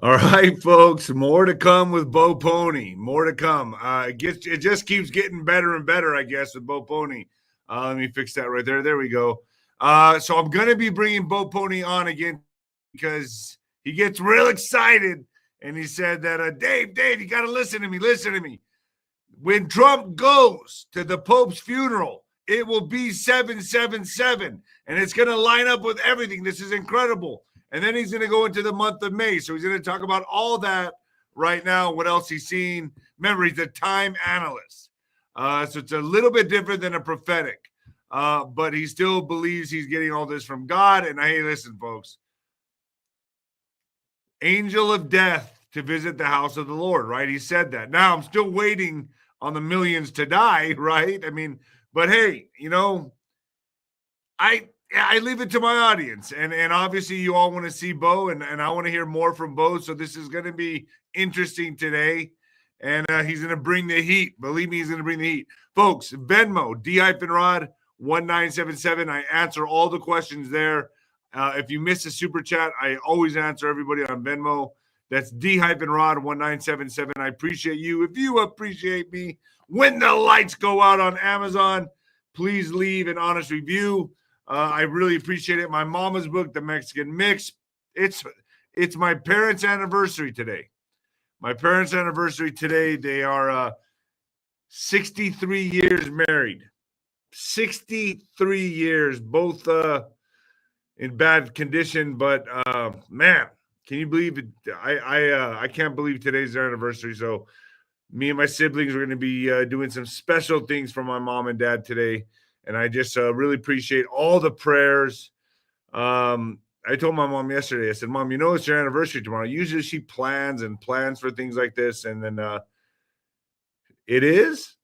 All right, folks, more to come with 𝗀𝗶𝗀. More to come. It just keeps getting better and better, I guess, with 𝗀𝗶𝗀. Let me fix that right there. There we go. So I'm going to be bringing 𝗀𝗶𝗀 on again because he gets real excited. And he said that, Dave, you got to listen to me. Listen to me. When Trump goes to the Pope's funeral, it will be 777. And it's going to line up with everything. This is incredible. And then he's going to go into the month of May. So he's going to talk about all that right now, what else he's seen. Remember, he's a time analyst. So it's a little bit different than a prophetic. But he still believes he's getting all this from God. And hey, listen, folks. Angel of death to visit the house of the Lord, right? He said that. Now, I'm still waiting on the millions to die, right? I mean, but hey, I leave it to my audience, and obviously you all want to see Bo, and I want to hear more from Bo. So this is going to be interesting today, and he's going to bring the heat. Believe me, he's going to bring the heat, folks. Venmo 𝗬𝗏_Rod1977. I answer all the questions there. If you miss a super chat, I always answer everybody on Venmo. That's 𝗬-Rod1977. I appreciate you. If you appreciate me, when the lights go out on Amazon, please leave an honest review. I really appreciate it. My mama's book, The Mexican Mix. It's my parents' anniversary today. My parents' anniversary today. They are 63 years married. 63 years, both in bad condition. But man, can you believe it? I can't believe today's their anniversary. So me and my siblings are going to be doing some special things for my mom and dad today. And I just really appreciate all the prayers. I told my mom yesterday, I said, Mom, it's your anniversary tomorrow. Usually she plans for things like this. And then it is.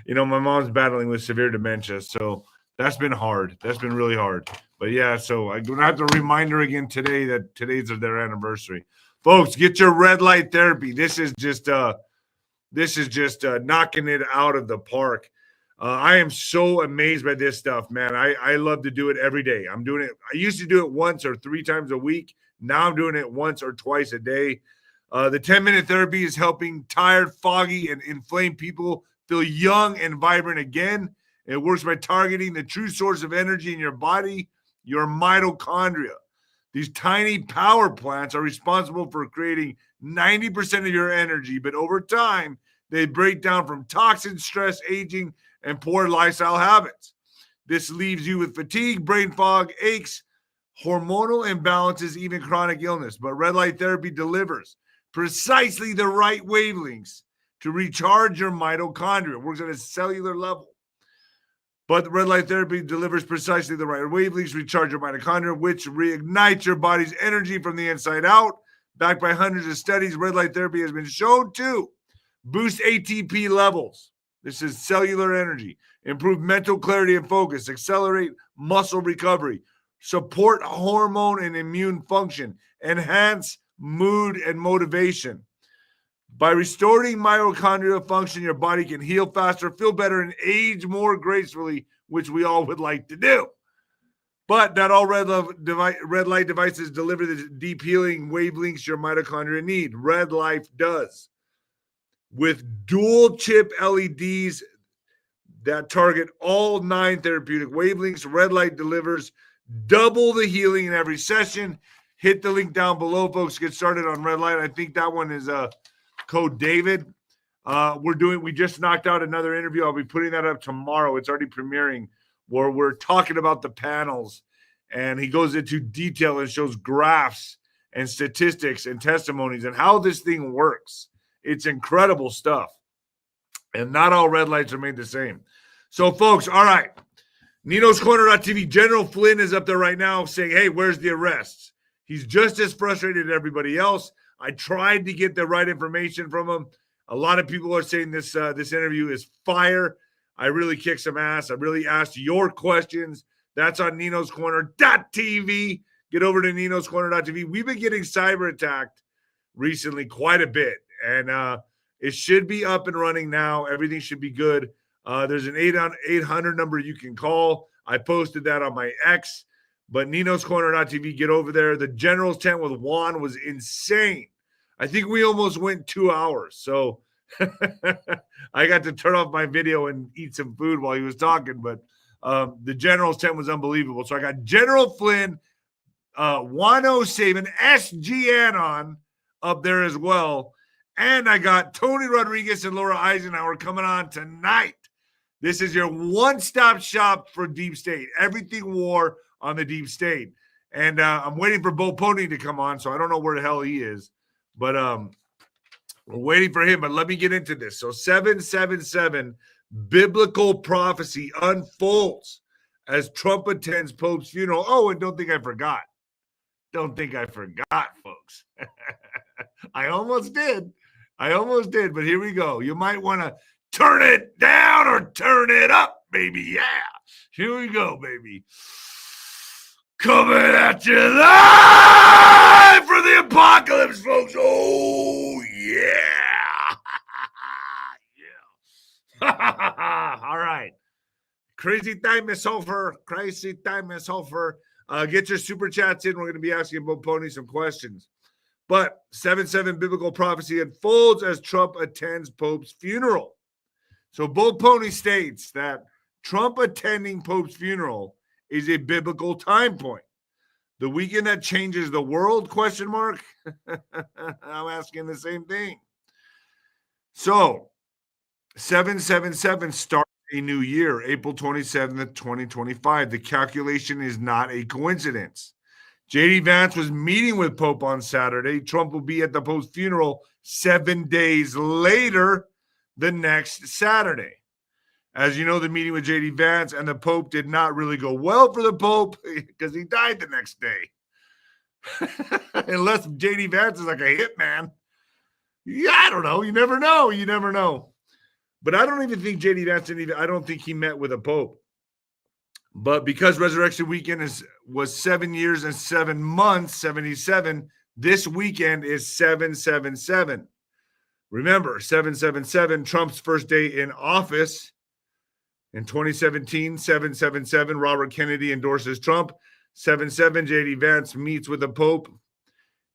My mom's battling with severe dementia. So that's been hard. That's been really hard. But yeah, so I'm going to have to remind her again today that today's their anniversary. Folks, get your red light therapy. This is just knocking it out of the park. I am so amazed by this stuff, man. I love to do it every day. I'm doing it. I used to do it once or 3 times a week. Now I'm doing it once or twice a day. The 10-minute therapy is helping tired, foggy, and inflamed people feel young and vibrant again. It works by targeting the true source of energy in your body, your mitochondria. These tiny power plants are responsible for creating 90% of your energy, but over time, they break down from toxins, stress, aging, and poor lifestyle habits. This leaves you with fatigue, brain fog, aches, hormonal imbalances, even chronic illness. But red light therapy delivers precisely the right wavelengths to recharge your mitochondria. It works at a cellular level. But the red light therapy delivers precisely the right wavelengths, recharge your mitochondria, which reignites your body's energy from the inside out. Backed by hundreds of studies, red light therapy has been shown to boost ATP levels. This is cellular energy. Improve mental clarity and focus. Accelerate muscle recovery. Support hormone and immune function. Enhance mood and motivation. By restoring mitochondrial function, your body can heal faster, feel better, and age more gracefully, which we all would like to do. But not all red light devices deliver the deep healing wavelengths your mitochondria need. Red Life does. With dual chip LEDs that target all 9 therapeutic wavelengths, Red Light delivers double the healing in every session. Hit the link down below, folks. Get started on Red Light. I think that one is code David. We just knocked out another interview. I'll be putting that up tomorrow. It's already premiering, where we're talking about the panels, and he goes into detail and shows graphs and statistics and testimonies and how this thing works. It's incredible stuff. And not all red lights are made the same. So, folks, all right. Nino'sCorner.tv. General Flynn is up there right now saying, hey, where's the arrests? He's just as frustrated as everybody else. I tried to get the right information from him. A lot of people are saying this interview is fire. I really kicked some ass. I really asked your questions. That's on Nino'sCorner.tv. Get over to Nino'sCorner.tv. We've been getting cyber attacked recently quite a bit. And it should be up and running now. Everything should be good. There's an 800 number you can call. I posted that on my X. But Nino's Corner.tv, get over there. The General's tent with Juan was insane. I think we almost went 2 hours. So I got to turn off my video and eat some food while he was talking. But the General's tent was unbelievable. So I got General Flynn, 𝗬𝗏 SGN up there as well. And I got Tony Rodriguez and Laura Eisenhower coming on tonight. This is your one-stop shop for deep state. Everything war on the deep state. And I'm waiting for Bo Pony to come on, so I don't know where the hell he is. But we're waiting for him. But let me get into this. So 777 biblical prophecy unfolds as Trump attends Pope's funeral. Oh, and don't think I forgot. Don't think I forgot, folks. I almost did. But here we go. You might want to turn it down or turn it up, baby. Yeah. Here we go, baby. Coming at you live for the apocalypse, folks. Oh, yeah. Yeah. All right. Crazy time is over. Crazy time is over. Get your super chats in. We're going to be asking Bo Pony some questions. But 7-7 biblical prophecy unfolds as Trump attends Pope's funeral. So Bo Pony states that Trump attending Pope's funeral is a biblical time point. The weekend that changes the world, question mark? I'm asking the same thing. So 777 starts a new year, April 27th, 2025. The calculation is not a coincidence. J.D. Vance was meeting with Pope on Saturday. Trump will be at the Pope's funeral 7 days later, the next Saturday. As you know, the meeting with J.D. Vance and the Pope did not really go well for the Pope because he died the next day. Unless J.D. Vance is like a hitman. Yeah, I don't know. You never know. You never know. But I don't even think J.D. Vance I don't think he met with a Pope. But because Resurrection Weekend was 7 years and 7 months, 77, this weekend is 777. Remember, 777, Trump's first day in office. In 2017, 777, Robert Kennedy endorses Trump. 77, J.D. Vance meets with the Pope.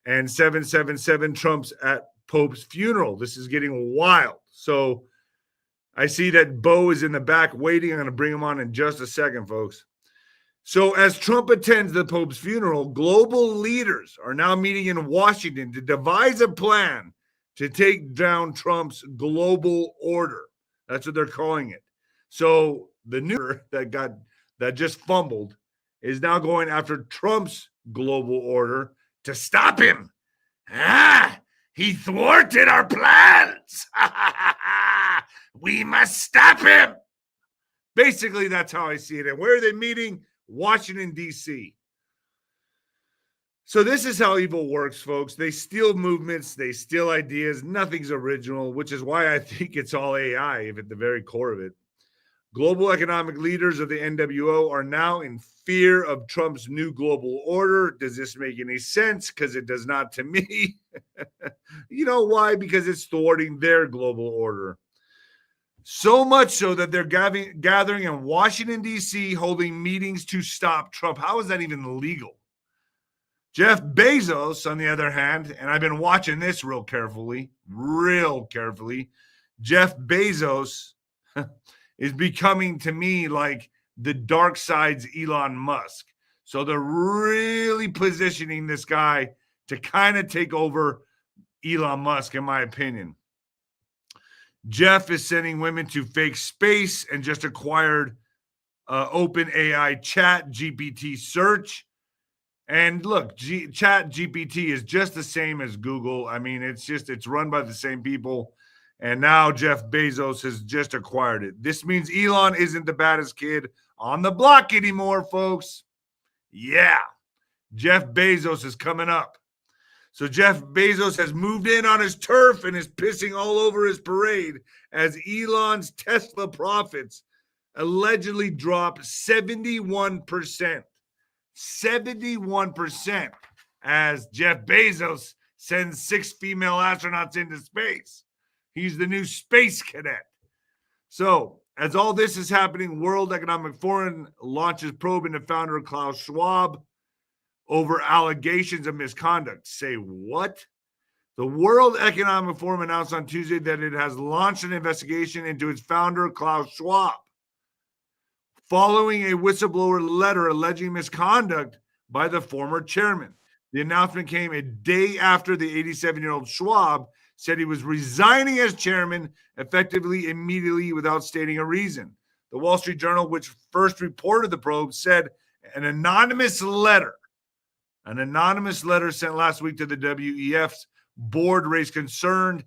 And 777, Trump's at Pope's funeral. This is getting wild. So I see that Bo is in the back waiting. I'm going to bring him on in just a second, folks. So as Trump attends the Pope's funeral, global leaders are now meeting in Washington to devise a plan to take down Trump's global order. That's what they're calling it. So the new that just fumbled is now going after Trump's global order to stop him. He thwarted our plans. We must stop him. Basically, that's how I see it. And where are they meeting? Washington, D.C. So this is how evil works, folks. They steal movements. They steal ideas. Nothing's original, which is why I think it's all AI at the very core of it. Global economic leaders of the NWO are now in fear of Trump's new global order. Does this make any sense? Because it does not to me. You know why? Because it's thwarting their global order. So much so that they're gathering in Washington, D.C., holding meetings to stop Trump. How is that even legal? Jeff Bezos, on the other hand, and I've been watching this real carefully. Jeff Bezos is becoming, to me, like the dark side's Elon Musk. So they're really positioning this guy to kind of take over Elon Musk, in my opinion. Jeff is sending women to fake space and just acquired OpenAI Chat GPT search. And look, Chat GPT is just the same as Google. I mean, it's run by the same people. And now Jeff Bezos has just acquired it. This means Elon isn't the baddest kid on the block anymore, folks. Yeah, Jeff Bezos is coming up. So Jeff Bezos has moved in on his turf and is pissing all over his parade as Elon's Tesla profits allegedly drop 71%. 71% as Jeff Bezos sends 6 female astronauts into space. He's the new space cadet. So As all this is happening, World Economic Forum launches probe into founder Klaus Schwab over allegations of misconduct. Say what? The World Economic Forum announced on Tuesday that it has launched an investigation into its founder, Klaus Schwab, following a whistleblower letter alleging misconduct by the former chairman. The announcement came a day after the 87-year-old Schwab said he was resigning as chairman effectively immediately without stating a reason. The Wall Street Journal, which first reported the probe, said an anonymous letter sent last week to the WEF's board raised concerns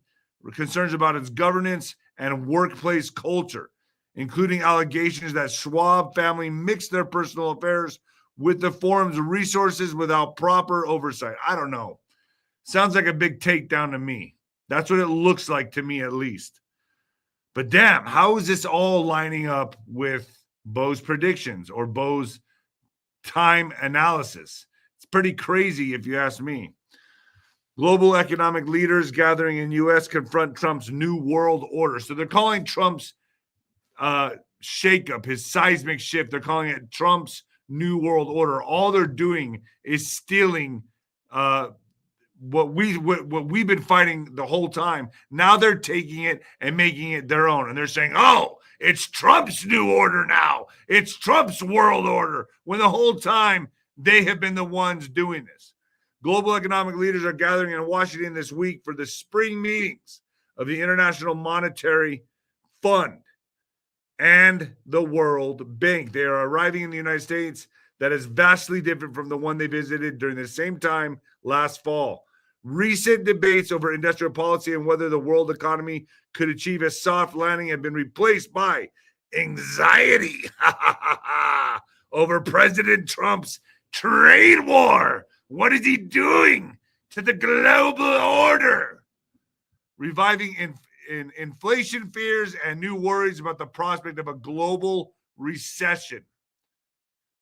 about its governance and workplace culture, including allegations that Schwab family mixed their personal affairs with the forum's resources without proper oversight. I don't know. Sounds like a big takedown to me. That's what it looks like to me, at least. But damn, how is this all lining up with Bo's predictions or Bo's time analysis? It's pretty crazy if you ask me. Global economic leaders gathering in U.S. confront Trump's new world order. So they're calling Trump's shakeup, his seismic shift, they're calling it Trump's new world order. All they're doing is stealing what we've been fighting the whole time. Now they're taking it and making it their own. And they're saying, oh, it's Trump's new order now. It's Trump's world order. When the whole time they have been the ones doing this. Global economic leaders are gathering in Washington this week for the spring meetings of the International Monetary Fund and the World Bank. They are arriving in the United States that is vastly different from the one they visited during the same time last fall. Recent debates over industrial policy and whether the world economy could achieve a soft landing have been replaced by anxiety over President Trump's trade war. What is he doing to the global order? Reviving inflation fears and new worries about the prospect of a global recession.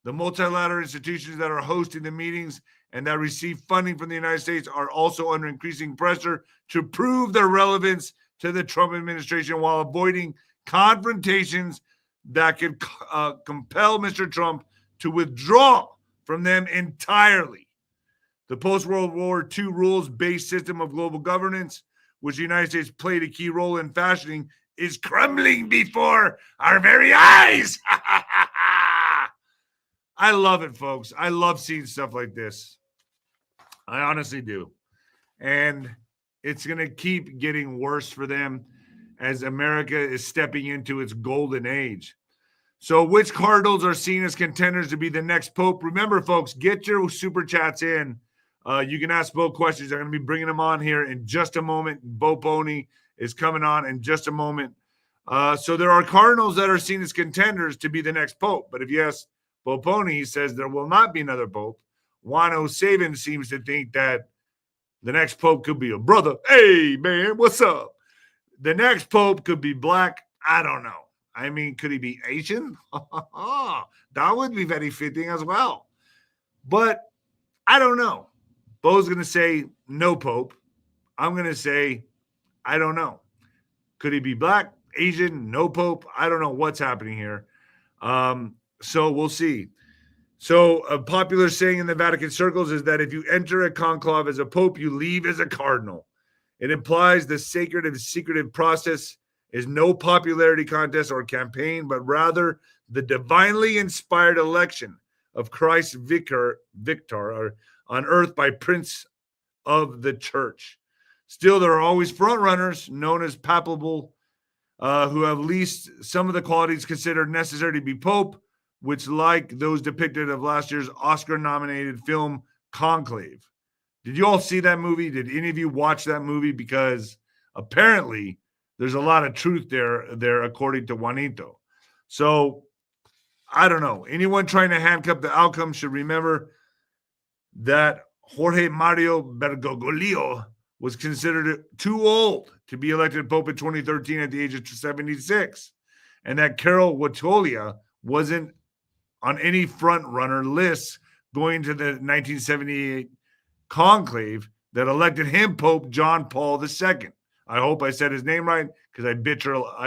The multilateral institutions that are hosting the meetings and that receive funding from the United States are also under increasing pressure to prove their relevance to the Trump administration while avoiding confrontations that could compel Mr. Trump to withdraw from them entirely. The post-World War II rules-based system of global governance, which the United States played a key role in fashioning, is crumbling before our very eyes. I love it, folks. I love seeing stuff like this. I honestly do. And it's going to keep getting worse for them as America is stepping into its golden age. So which cardinals are seen as contenders to be the next pope? Remember, folks, get your super chats in. You can ask Bo questions. I'm going to be bringing them on here in just a moment. Bo Pony is coming on in just a moment. So there are cardinals that are seen as contenders to be the next pope. But if you ask Bo Pony, he says there will not be another pope. 𝗬𝗏 seems to think that the next pope could be a brother. Hey, man, what's up? The next pope could be black. I don't know. I mean, could he be Asian? That would be very fitting as well. But I don't know. Bo's going to say no pope. I'm going to say, I don't know. Could he be black, Asian, no pope? I don't know what's happening here. So we'll see. So a popular saying in the Vatican circles is that if you enter a conclave as a pope, you leave as a cardinal. It implies the sacred and secretive process is no popularity contest or campaign, but rather the divinely inspired election of Christ's victor on earth by Prince of the Church. Still, there are always front runners known as papal who have at least some of the qualities considered necessary to be pope, which like those depicted of last year's Oscar-nominated film Conclave. Did you all see that movie? Did any of you watch that movie? Because apparently there's a lot of truth there according to Juanito. So I don't know. Anyone trying to handcuff the outcome should remember that Jorge Mario Bergoglio was considered too old to be elected Pope in 2013 at the age of 76, and that Carol Wojtyla wasn't on any front-runner lists going to the 1978 conclave that elected him Pope John Paul II. I hope I said his name right because I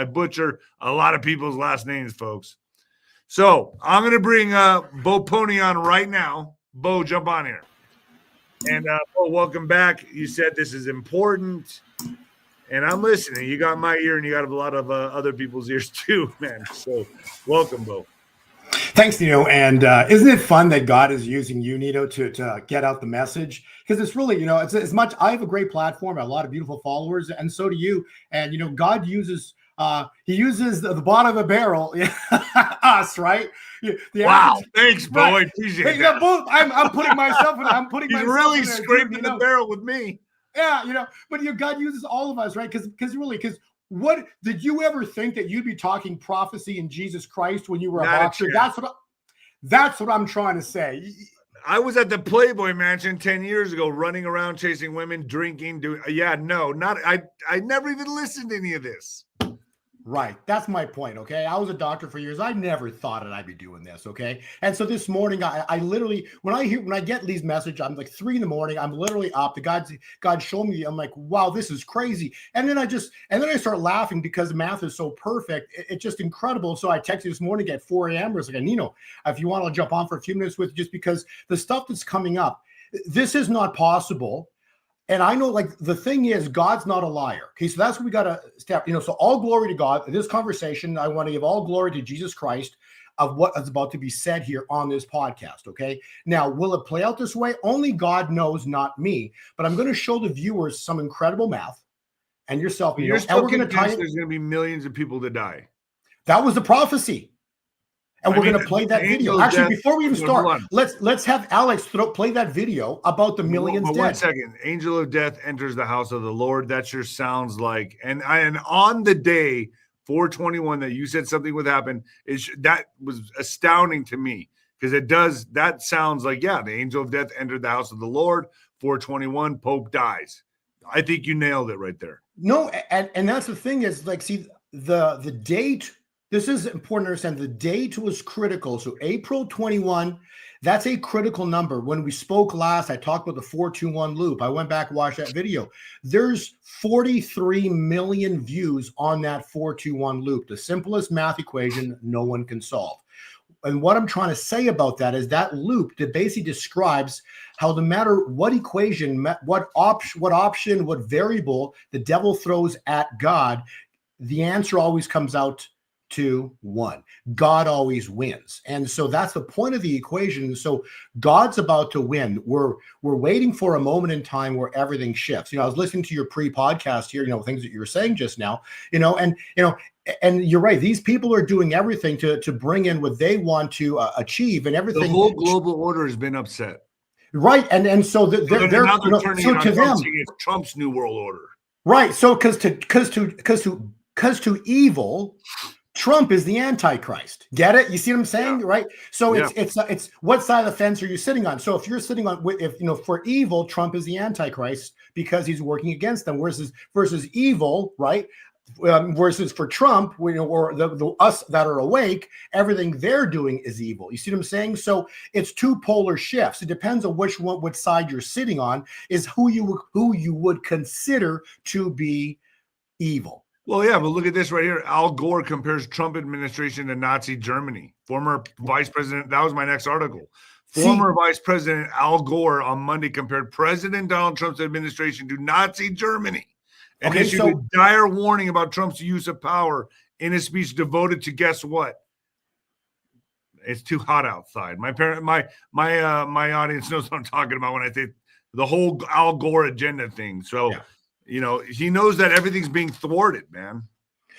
butcher a lot of people's last names, folks. So I'm going to bring 𝗶𝗱 on right now. Bo, jump on here. And Bo, welcome back. You said this is important, and I'm listening. You got my ear, and you got a lot of other people's ears too, man. So welcome, Bo. Thanks, Nino. And isn't it fun that God is using you, Nino, to get out the message? Because it's really, it's as much. I have a great platform, a lot of beautiful followers, and so do you. And God uses. He uses the bottom of a barrel, us, right? Wow, thanks, Bo. I appreciate that. Both. I'm putting myself in. I'm putting. He's myself really in there, scraping the barrel with me. Yeah, but God uses all of us, right? Because what did you ever think that you'd be talking prophecy in Jesus Christ when you were a boxer? That's what I'm trying to say. I was at the Playboy Mansion 10 years ago, running around, chasing women, drinking, I never even listened to any of this. Right. That's my point. Okay. I was a doctor for years. I never thought that I'd be doing this. Okay. And so this morning, I literally, when I get these messages, I'm like 3 a.m. I'm literally up. God showed me. I'm like, wow, this is crazy. And then I start laughing because the math is so perfect. It's just incredible. So I texted this morning at 4 a.m. I was like, Nino, if you want to jump on for a few minutes with, just because the stuff that's coming up, this is not possible. And I know, like, the thing is, God's not a liar. Okay, so that's what we got to step, so all glory to God. In this conversation, I want to give all glory to Jesus Christ of what is about to be said here on this podcast, okay? Now, will it play out this way? Only God knows, not me. But I'm going to show the viewers some incredible math, and yourself. You're still convinced there's going to be millions of people that die. That was the prophecy. And we're going to play that video. Actually, before we even start, let's have Alex play that video about the millions dead. 1 second. Angel of death enters the house of the Lord. That sure sounds like, and on the day 4/21 that you said something would happen, that was astounding to me because that sounds like, the angel of death entered the house of the Lord. 4/21, Pope dies. I think you nailed it right there. No, and that's the thing is, like, see, the date. This is important to understand. The date was critical. So April 21, that's a critical number. When we spoke last, I talked about the 421 loop. I went back and watched that video. There's 43 million views on that 421 loop. The simplest math equation no one can solve. And what I'm trying to say about that is that loop that basically describes how no matter what equation, what option, what variable the devil throws at God, the answer always comes out to 1. God always wins. And so that's the point of the equation. So God's about to win. We're waiting for a moment in time where everything shifts. I was listening to your pre-podcast here, things that you were saying just now, and you're right. These people are doing everything to bring in what they want to achieve, and everything. The whole global order has been upset. Right. And so they're turning so to them, it's Trump's new world order. Right. So because to evil, Trump is the Antichrist. Get it? You see what I'm saying, right? So it's what side of the fence are you sitting on? So if you're sitting on, for evil, Trump is the Antichrist because he's working against them. Versus evil, right? Versus for Trump, or the us that are awake, everything they're doing is evil. You see what I'm saying? So it's two polar shifts. It depends on which side you're sitting on is who you would consider to be evil. Well, yeah, but look at this right here. Al Gore compares Trump administration to Nazi Germany. Former Vice President, that was my next article. Former Vice President Al Gore on Monday compared President Donald Trump's administration to Nazi Germany and issued a dire warning about Trump's use of power in a speech devoted to, guess what? It's too hot outside. My audience knows what I'm talking about when I say the whole Al Gore agenda thing. So. Yeah. He knows that everything's being thwarted, man.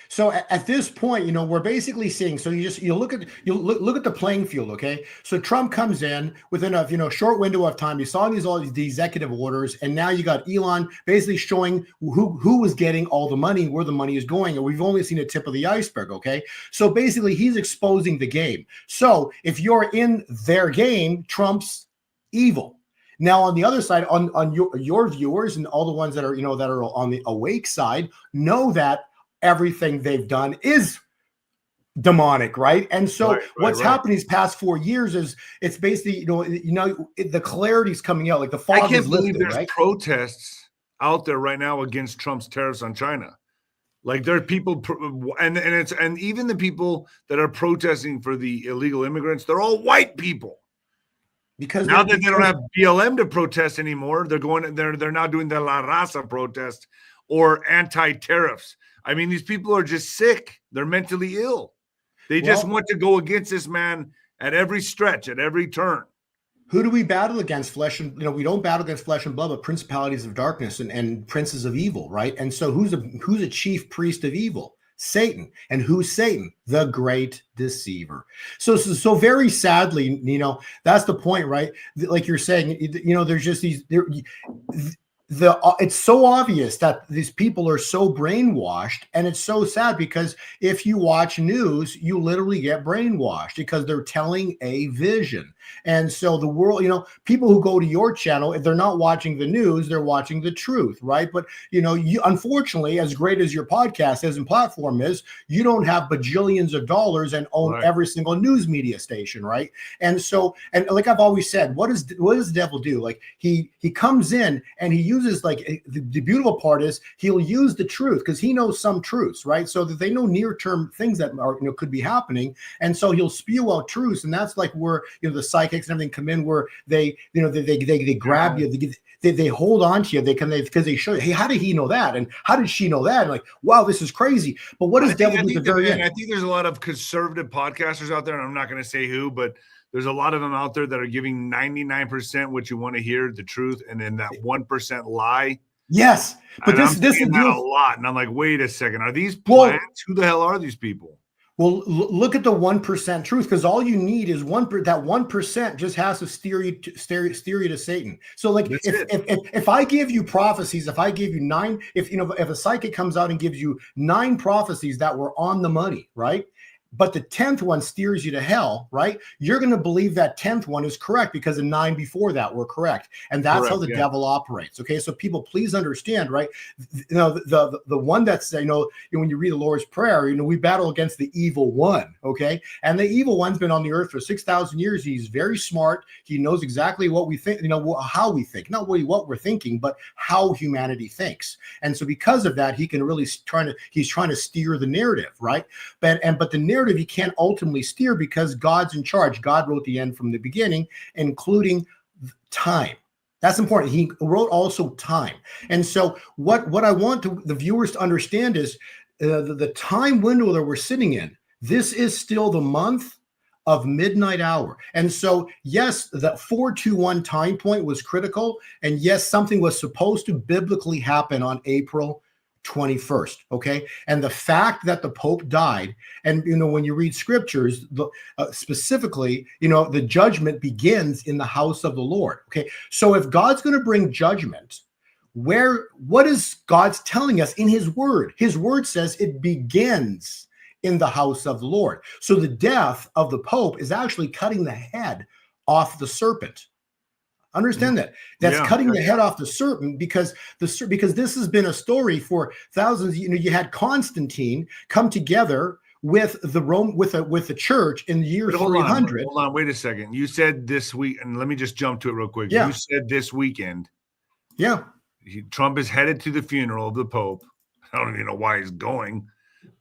So at this point, we're basically seeing. So you look at the playing field, okay? So Trump comes in within a short window of time. You saw all these executive orders, and now you got Elon basically showing who was getting all the money, where the money is going, and we've only seen the tip of the iceberg, okay? So basically, he's exposing the game. So if you're in their game, Trump's evil. Now, on the other side, on your viewers and all the ones that are on the awake side, know that everything they've done is demonic, right? And so what's happened these past 4 years is it's basically the clarity's coming out, like the fog. I can't believe there's protests. out there right now against Trump's tariffs on China. Like there are people, and even the people that are protesting for the illegal immigrants, they're all white people. Because now that they don't have BLM to protest anymore, they're now doing the La Raza protest or anti-tariffs. I mean, these people are just sick. They're mentally ill. They just want to go against this man at every stretch, at every turn. Who do we battle against? Flesh and we don't battle against flesh and blood, but principalities of darkness and princes of evil, right? And so who's a chief priest of evil? Satan. And who's Satan? The great deceiver. So very sadly, that's the point, right? Like you're saying, there's just it's so obvious that these people are so brainwashed, and it's so sad because if you watch news, you literally get brainwashed because they're telling a vision. And so the world, people who go to your channel, if they're not watching the news, they're watching the truth, right? But you unfortunately, as great as your podcast is and platform is, you don't have bajillions of dollars and own every single news media station, right? And so, and like I've always said, what does the devil do? Like he comes in and he uses, like, the beautiful part is he'll use the truth because he knows some truths, right? So that they know near-term things that are could be happening, and so he'll spew out truths, and that's like where the psychics and everything come in, where they grab you, they hold on to you, because they show you, hey, how did he know that, and how did she know that, and like, wow, this is crazy. But what does devil do at the very end? I think there's a lot of conservative podcasters out there, and I'm not going to say who, but there's a lot of them out there that are giving 99% what you want to hear, the truth, and then that 1% lie. Yes, but this is a lot, and I'm like, wait a second, are these plants? Who the hell are these people? Well, look at the 1% truth, because all you need is that 1% just has to steer you to Satan. So, like, if I give you prophecies, if I give you 9, if a psychic comes out and gives you 9 prophecies that were on the money, right? But the 10th one steers you to hell, right? You're going to believe that 10th one is correct because the 9 before that were correct. And that's how the devil operates. Okay. So people, please understand, right? The one that's, when you read the Lord's Prayer, we battle against the evil one. Okay. And the evil one's been on the earth for 6,000 years. He's very smart. He knows exactly what we think, how we think, not really what we're thinking, but how humanity thinks. And so because of that, he can really he's trying to steer the narrative, right? But the narrative he can't ultimately steer because God's in charge. God wrote the end from the beginning, including time. That's important. He wrote also time. And so what I want the viewers to understand is the time window that we're sitting in. This is still the month of midnight hour. And so, yes, the 421 time point was critical. And yes, something was supposed to biblically happen on April 21st. Okay. And the fact that the Pope died, and when you read scriptures, specifically, the judgment begins in the house of the Lord. Okay. So if God's going to bring judgment, what is God's telling us in his word? His word says it begins in the house of the Lord. So the death of the Pope is actually cutting the head off the serpent. Understand that. That's cutting the head off the serpent because this has been a story for thousands. You had Constantine come together with the church in the year 300. Hold on, wait a second. You said this week, and let me just jump to it real quick. Yeah. You said this weekend. Yeah. Trump is headed to the funeral of the Pope. I don't even know why he's going,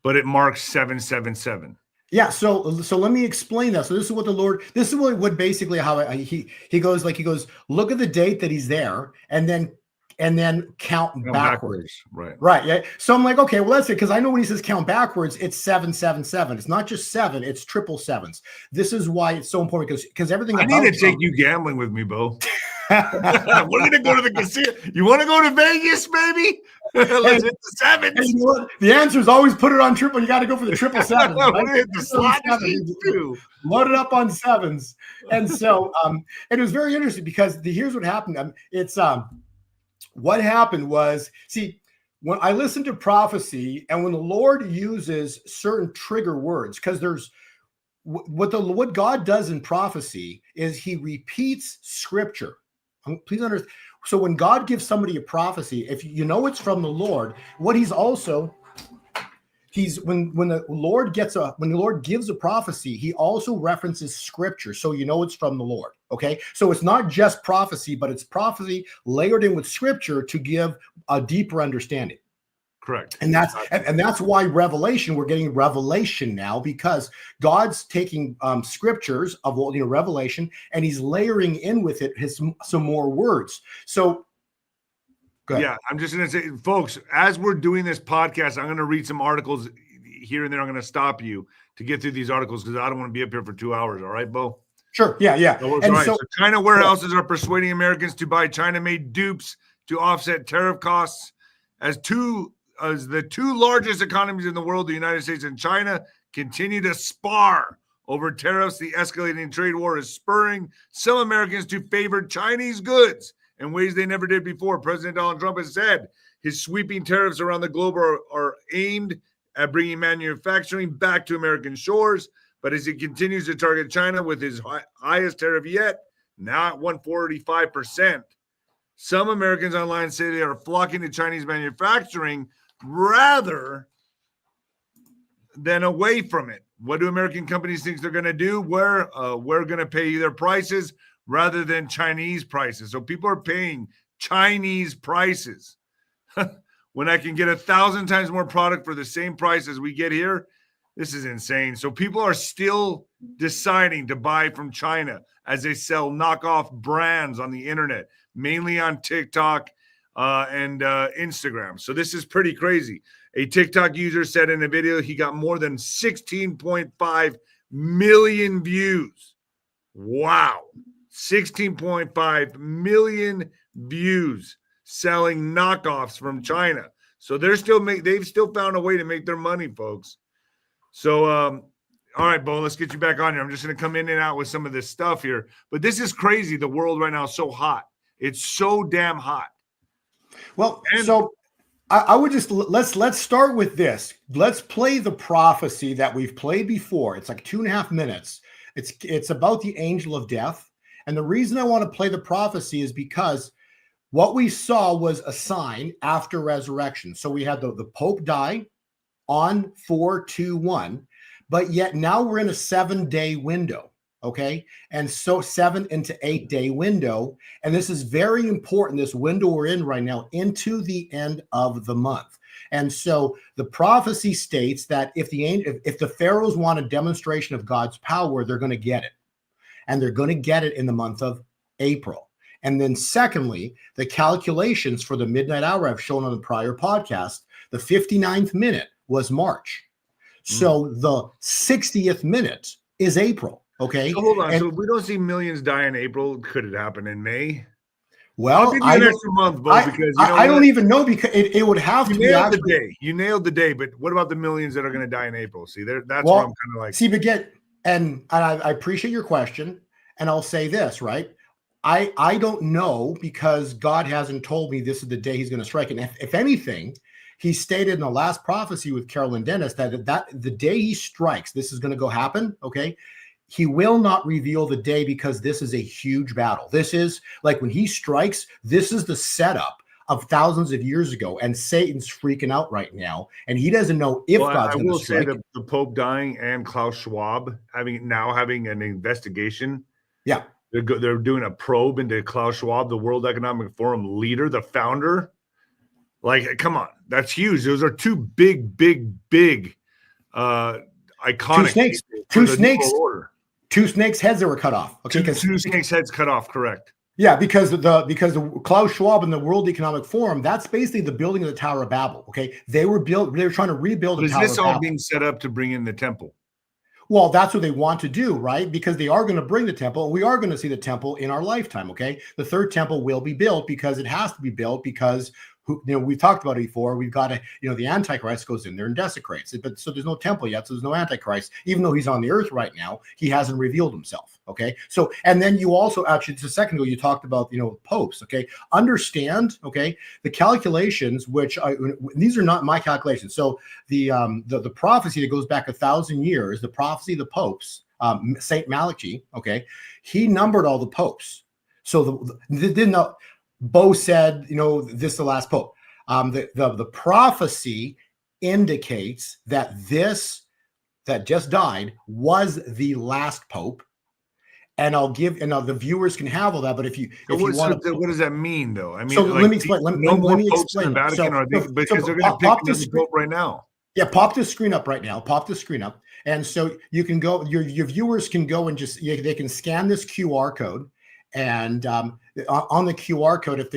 but it marks 777. Yeah, so let me explain that. So this is what basically how he goes, look at the date that he's there, and then count backwards. Right. Yeah. So I'm like, okay, well, that's it, because I know when he says count backwards, it's 777. It's not just 7; it's 777s. This is why it's so important because everything. I need to take you gambling with me, Bo. We're gonna go to the casino. You want to go to Vegas, baby? Let's hit the 7s. The answer is always put it on triple. You got to go for the 777. Right? Hit the slot too. Load it up on 7s. And so, and it was very interesting because here's what happened. What happened was, see, when I listened to prophecy, and when the Lord uses certain trigger words, because there's what God does in prophecy is he repeats scripture. Please understand. So when God gives somebody a prophecy, if it's from the Lord, what he's also when the Lord gives a prophecy, he also references scripture, so you know it's from the Lord. Okay, so it's not just prophecy, but it's prophecy layered in with scripture to give a deeper understanding. Correct. And that's why Revelation, we're getting revelation now, because God's taking scriptures of Revelation, and he's layering in with it some more words. So yeah, I'm just going to say, folks, as we're doing this podcast, I'm going to read some articles here and there. I'm going to stop you to get through these articles because I don't want to be up here for 2 hours. All right, Bo? Sure. Yeah. So China warehouses are persuading Americans to buy China-made dupes to offset tariff costs. As the two largest economies in the world, the United States and China, continue to spar over tariffs, the escalating trade war is spurring some Americans to favor Chinese goods in ways they never did before. President Donald Trump has said his sweeping tariffs around the globe are aimed at bringing manufacturing back to American shores. But as he continues to target China with his highest tariff yet, now at 145%, some Americans online say they are flocking to Chinese manufacturing rather than away from it. What do American companies think they're going to do? We're going to pay their prices rather than Chinese prices. So people are paying Chinese prices when I can get 1,000 times more product for the same price as we get here. This is insane. So people are still deciding to buy from China as they sell knockoff brands on the internet, mainly on TikTok and Instagram. So this is pretty crazy. A TikTok user said in a video he got more than 16.5 million views. Wow. 16.5 million views selling knockoffs from China. So they've still found a way to make their money, folks. So, all right, Bo, let's get you back on here. I'm just going to come in and out with some of this stuff here. But this is crazy. The world right now is so hot. It's so damn hot. Well, so I would just let's start with this. Let's play the prophecy that we've played before. It's like 2.5 minutes. It's about the angel of death. And the reason I want to play the prophecy is because what we saw was a sign after resurrection. So we had the Pope die on 4/21, but yet now we're in a 7-day window. Okay. And so 7 into 8-day window. And this is very important. This window we're in right now into the end of the month. And so the prophecy states that if the pharaohs want a demonstration of God's power, they're going to get it. And they're going to get it in the month of April. And then secondly, the calculations for the midnight hour I've shown on the prior podcast, the 59th minute was March. So the 60th minute is April. Okay. So hold on. So if we don't see millions die in April, could it happen in May? Well, I'll give you an extra month, Bo, because I don't even know, because it would have to be the day. You nailed the day, but what about the millions that are going to die in April? See, that's where I'm kind of like. See, and I appreciate your question, and I'll say this, right? I don't know, because God hasn't told me this is the day he's going to strike. And if anything, he stated in the last prophecy with Carolyn Dennis that the day he strikes, this is going to go happen. Okay. He will not reveal the day, because this is a huge battle. This is like when he strikes, this is the setup of thousands of years ago, and Satan's freaking out right now, and he doesn't know if God's going to strike. I will say the Pope dying and Klaus Schwab having an investigation. Yeah. They're doing a probe into Klaus Schwab, the World Economic Forum leader, the founder. Like, come on, that's huge. Those are two big, iconic. Two snakes' heads that were cut off. Okay, two snakes' heads cut off. Correct. Yeah, because the Klaus Schwab and the World Economic Forum, that's basically the building of the Tower of Babel. Okay, they were trying to rebuild the Tower of Babel. Is this all being set up to bring in the temple? Well, that's what they want to do, right? Because they are going to bring the temple, and we are going to see the temple in our lifetime. Okay, the third temple will be built, because it has to be built, because we've talked about it before. We've got to, the Antichrist goes in there and desecrates it. But so there's no temple yet. So there's no Antichrist. Even though he's on the earth right now, he hasn't revealed himself. Okay. So, and then you also actually, just a second ago, you talked about, popes. Okay. Understand, okay, the calculations, which these are not my calculations. So the prophecy that goes back 1,000 years, the prophecy of the popes, Saint Malachi, okay, he numbered all the popes. So Bo said, this is the last pope. The prophecy indicates that this that just died was the last pope. And I'll give, and the viewers can have all that. But if you want to, what does that mean, though? I mean, so let me explain. Let me explain. Vatican, because they're going to pick another pope right now. Yeah, pop this screen up right now. Pop the screen up, and so you can go. Your viewers can go and just they can scan this QR code, and on the QR code, if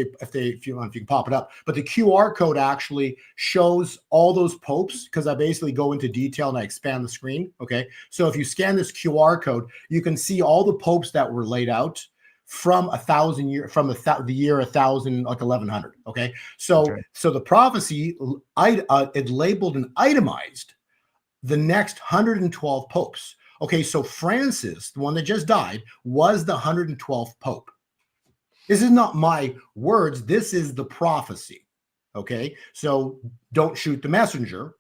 you can pop it up. But the QR code actually shows all those popes, because I basically go into detail and I expand the screen. Okay, so if you scan this QR code, you can see all the popes that were laid out from 1,000 year, from the year 1,000, like 1100. Okay, so the prophecy it labeled and itemized the next 112 popes. Okay, so Francis, the one that just died, was the 112th pope. This is not my words. This is the prophecy. Okay, so don't shoot the messenger,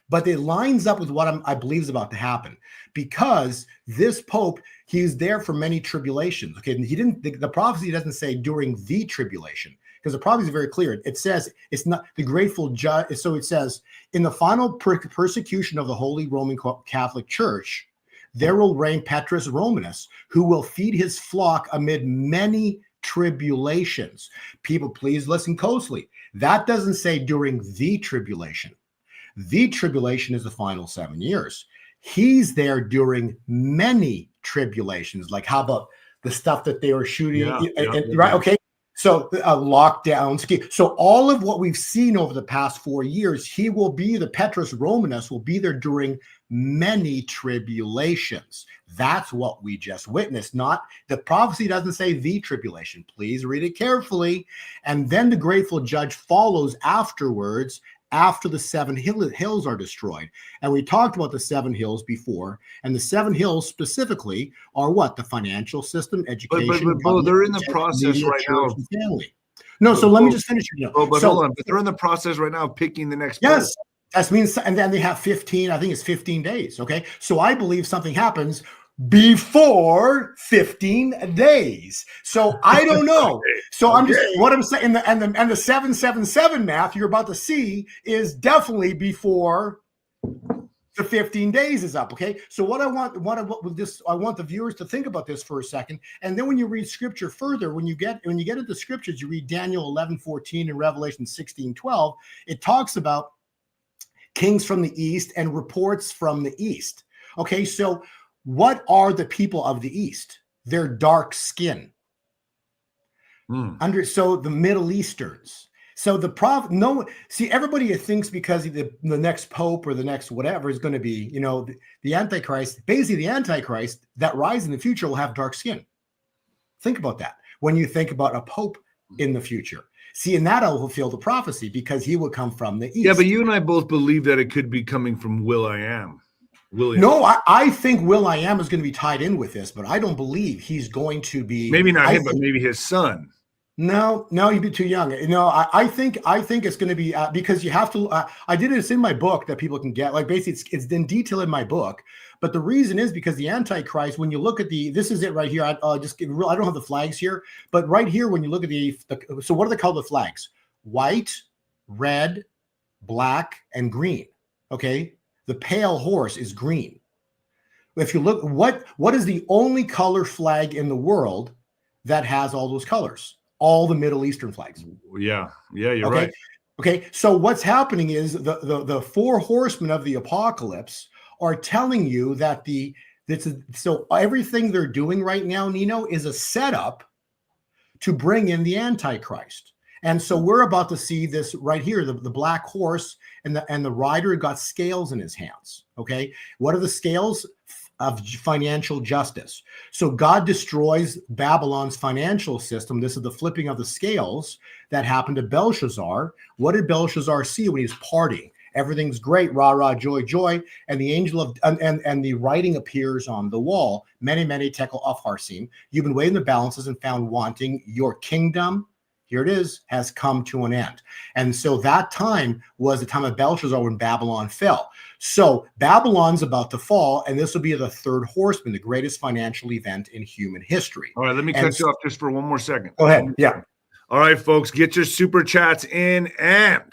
but it lines up with what I believe is about to happen, because this pope, he's there for many tribulations. Okay, the prophecy doesn't say during the tribulation, because the prophecy is very clear. It says it's not the grateful judge. So it says, in the final persecution of the Holy Roman Catholic Church, there will reign Petrus Romanus, who will feed his flock amid many tribulations. People, please listen closely. That doesn't say during the tribulation. The tribulation is the final 7 years. He's there during many tribulations. Like, how about the stuff that they were shooting? Right? Okay. So lockdowns. So all of what we've seen over the past 4 years, he will be, the Petrus Romanus will be there during many tribulations. That's what we just witnessed. Not, the prophecy doesn't say the tribulation. Please read it carefully. And then the grateful judge follows afterwards, after the 7 hills are destroyed. And we talked about the 7 hills before, and the 7 hills specifically are what? The financial system, education. But they're in the process right now. Family. No, so let me just finish. Hold on, but they're in the process right now of picking the next. Yes, that means, and then they have 15. I think it's 15 days. Okay, so I believe something happens before 15 days. So I don't know. So I'm just, what I'm saying, and the 777 math you're about to see is definitely before the 15 days is up. Okay. So what I want the viewers to think about this for a second. And then when you read scripture further, when you get into scriptures, you read Daniel 11:14 and Revelation 16:12. It talks about kings from the east and reports from the east. Okay. So what are the people of the East? They're dark skin. So the Middle Easterns. So everybody thinks because the next pope or the next whatever is going to be, the Antichrist, basically the Antichrist that rise in the future will have dark skin. Think about that when you think about a pope in the future. See, and that'll fulfill the prophecy, because he will come from the East. Yeah, but you and I both believe that it could be coming from Will.i.am. No, I think Will.i.am is going to be tied in with this, but I don't believe he's going to be. Maybe not him, but maybe his son. No, he'd be too young. No, I think it's going to be because you have to. I did this in my book that people can get. Like, basically, it's in detail in my book. But the reason is because the Antichrist, when you look at this is it right here. I don't have the flags here, but right here, when you look at so what do they call the flags? White, red, black, and green. Okay. The pale horse is green. If you look, what is the only color flag in the world that has all those colors? All the Middle Eastern flags. Yeah, you're right. Okay, so what's happening is the 4 horsemen of the apocalypse are telling you that so everything they're doing right now, Nino, is a setup to bring in the Antichrist. And so we're about to see this right here, the black horse, and the rider got scales in his hands. Okay. What are the scales? Of financial justice. So God destroys Babylon's financial system. This is the flipping of the scales that happened to Belshazzar. What did Belshazzar see when he's partying? Everything's great, rah, rah, joy, joy. And the angel of, and the writing appears on the wall. Many, many tekel upharsim. You've been weighing the balances and found wanting. Your kingdom, here it is, has come to an end. And so that time was the time of Belshazzar when Babylon fell. So Babylon's about to fall, and this will be the 3rd horseman, the greatest financial event in human history. All right, let me cut you off just for one more second. Go ahead. Yeah. All right, folks, get your super chats in, and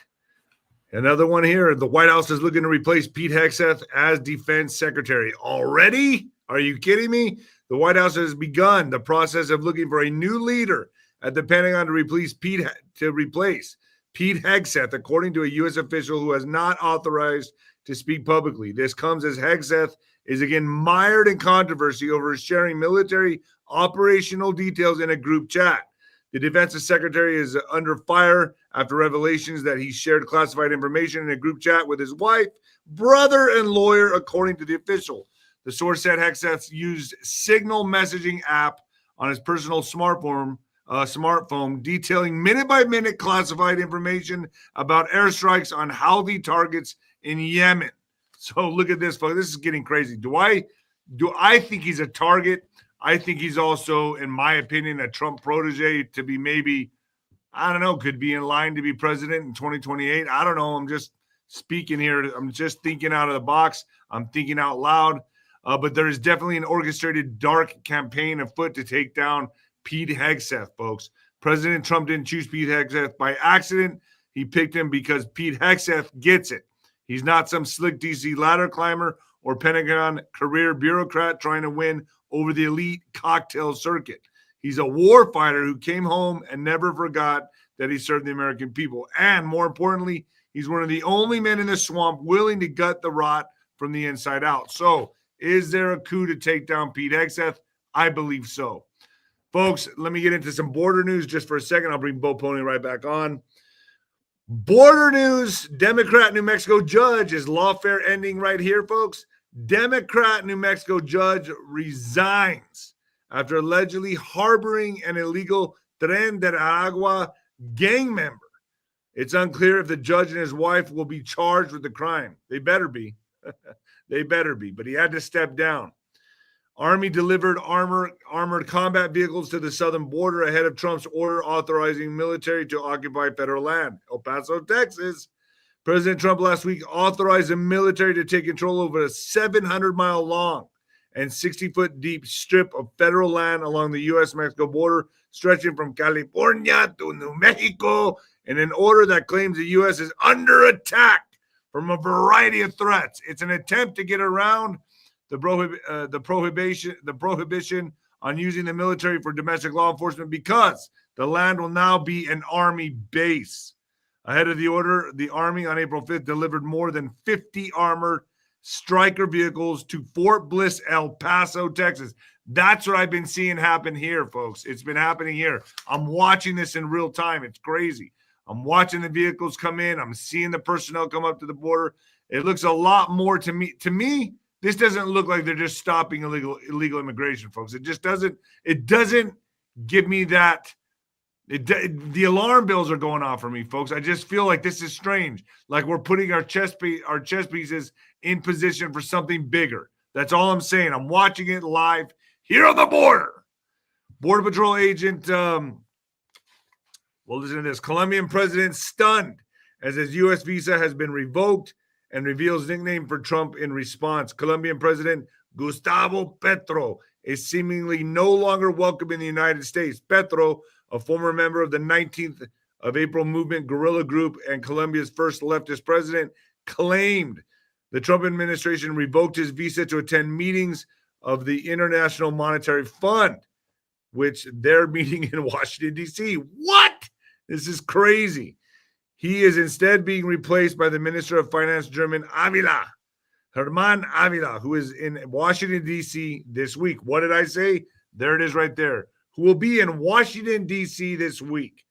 Another one here. The White House is looking to replace Pete Hegseth as defense secretary. Already? Are you kidding me? The White House has begun the process of looking for a new leader at the Pentagon to replace Pete Hegseth, according to a U.S. official who has not authorized to speak publicly. This comes as Hegseth is again mired in controversy over sharing military operational details in a group chat. The defense secretary is under fire after revelations that he shared classified information in a group chat with his wife, brother, and lawyer, according to the official. The source said Hegseth used Signal messaging app on his personal smartphone, detailing minute-by-minute classified information about airstrikes on Houthi targets in Yemen. So look at this, folks. This is getting crazy. Do I think he's a target? I think he's also, in my opinion, a Trump protege to be maybe, I don't know, could be in line to be president in 2028. I don't know. I'm just speaking here. I'm just thinking out of the box. I'm thinking out loud. But there is definitely an orchestrated dark campaign afoot to take down Pete Hegseth, folks. President Trump didn't choose Pete Hegseth by accident. He picked him because Pete Hegseth gets it. He's not some slick DC ladder climber or Pentagon career bureaucrat trying to win over the elite cocktail circuit. He's a war fighter who came home and never forgot that he served the American people. And more importantly, he's one of the only men in the swamp willing to gut the rot from the inside out. So is there a coup to take down Pete Hegseth? I believe so. Folks, let me get into some border news just for a second. I'll bring 𝗏𝗡𝗀 right back on. Border news. Democrat New Mexico judge is lawfare ending right here, folks. Democrat New Mexico judge resigns after allegedly harboring an illegal Tren de Aragua gang member. It's unclear if the judge and his wife will be charged with the crime. They better be. They better be. But he had to step down. Army delivered armored combat vehicles to the southern border ahead of Trump's order authorizing military to occupy federal land. El Paso, Texas. President Trump last week authorized the military to take control over a 700-mile long and 60-foot deep strip of federal land along the U.S.-Mexico border, stretching from California to New Mexico, in an order that claims the U.S. is under attack from a variety of threats. It's an attempt to get around the prohibition on using the military for domestic law enforcement because the land will now be an Army base. Ahead of the order, the Army on April 5th delivered more than 50 armored Stryker vehicles to Fort Bliss, El Paso, Texas. That's what I've been seeing happen here, folks. It's been happening here. I'm watching this in real time. It's crazy. I'm watching the vehicles come in. I'm seeing the personnel come up to the border. It looks a lot more to me. To me, this doesn't look like they're just stopping illegal immigration, folks. It just doesn't. It doesn't give me that. The alarm bells are going off for me, folks. I just feel like this is strange. Like we're putting our chess pieces in position for something bigger. That's all I'm saying. I'm watching it live here on the border. Border Patrol agent, well, listen to this. Colombian president stunned as his U.S. visa has been revoked and reveals nickname for Trump in response. Colombian President Gustavo Petro is seemingly no longer welcome in the United States. Petro, a former member of the 19th of April movement guerrilla group and Colombia's first leftist president, claimed the Trump administration revoked his visa to attend meetings of the International Monetary Fund, which they're meeting in Washington, D.C. What? This is crazy. He is instead being replaced by the Minister of Finance, German 𝗵𝗲, 𝗵𝗲, who is in Washington, D.C. this week. What did I say? There it is right there. Who will be in Washington, D.C. this week.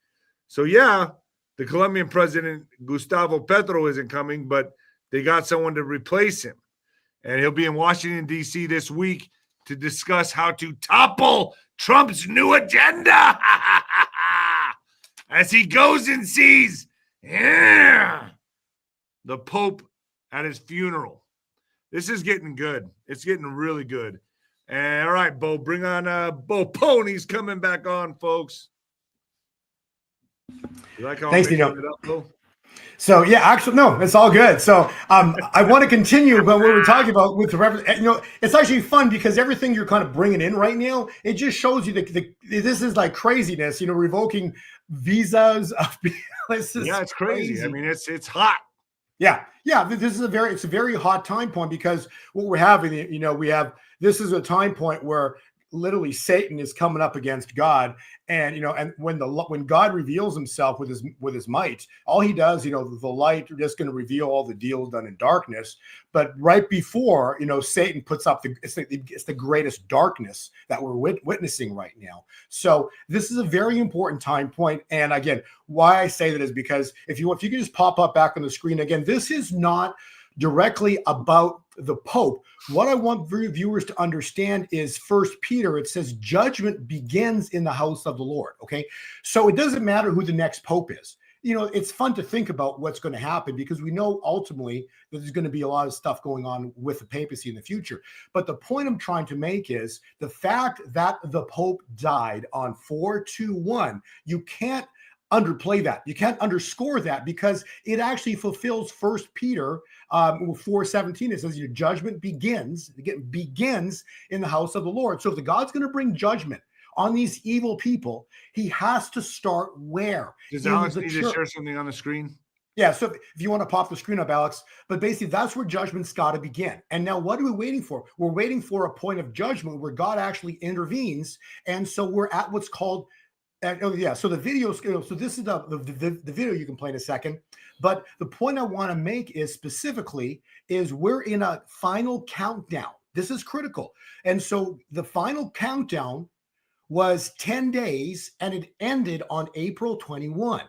So, yeah, the Colombian president, Gustavo Petro, isn't coming, but they got someone to replace him. And he'll be in Washington, D.C. this week to discuss how to topple Trump's new agenda as he goes and sees the Pope at his funeral. This is getting good. It's getting really good. And, all right, Bo, bring on 𝗏𝗡𝗀. He's coming back on, folks. You like how Thanks, I'm Dino. making it up, Bo? So, yeah, actually, no, it's all good. So I want to continue about what we're talking about with the reference. You know, it's actually fun because everything you're kind of bringing in right now, it just shows you this is like craziness, you know, revoking visas. It's crazy. I mean, it's hot. Yeah. This is it's a very hot time point, because what we're having, this is a time point where literally Satan is coming up against God, and and when God reveals himself with his might, all he does, the light are just going to reveal all the deals done in darkness. But right before, Satan puts up it's the greatest darkness that we're witnessing right now. So this is a very important time point. And again, why I say that is because if you can just pop up back on the screen again, this is not directly about the Pope. What I want viewers to understand is 1 Peter, it says judgment begins in the house of the Lord. Okay. So it doesn't matter who the next Pope is. It's fun to think about what's going to happen, because we know ultimately that there's going to be a lot of stuff going on with the papacy in the future. But the point I'm trying to make is the fact that the Pope died on 4/2/1, you can't underplay that. You can't underscore that, because it actually fulfills 1 Peter 4:17. It says your judgment begins in the house of the Lord. So if the God's going to bring judgment on these evil people, he has to start where? Does Alex need to share something on the screen? Yeah, so if you want to pop the screen up, Alex, but basically that's where judgment's got to begin. And now what are we waiting for? We're waiting for a point of judgment where God actually intervenes. And so we're at what's called so the video, so this is the video you can play in a second. But the point I want to make is specifically is we're in a final countdown. This is critical. And so the final countdown was 10 days, and it ended on April 21.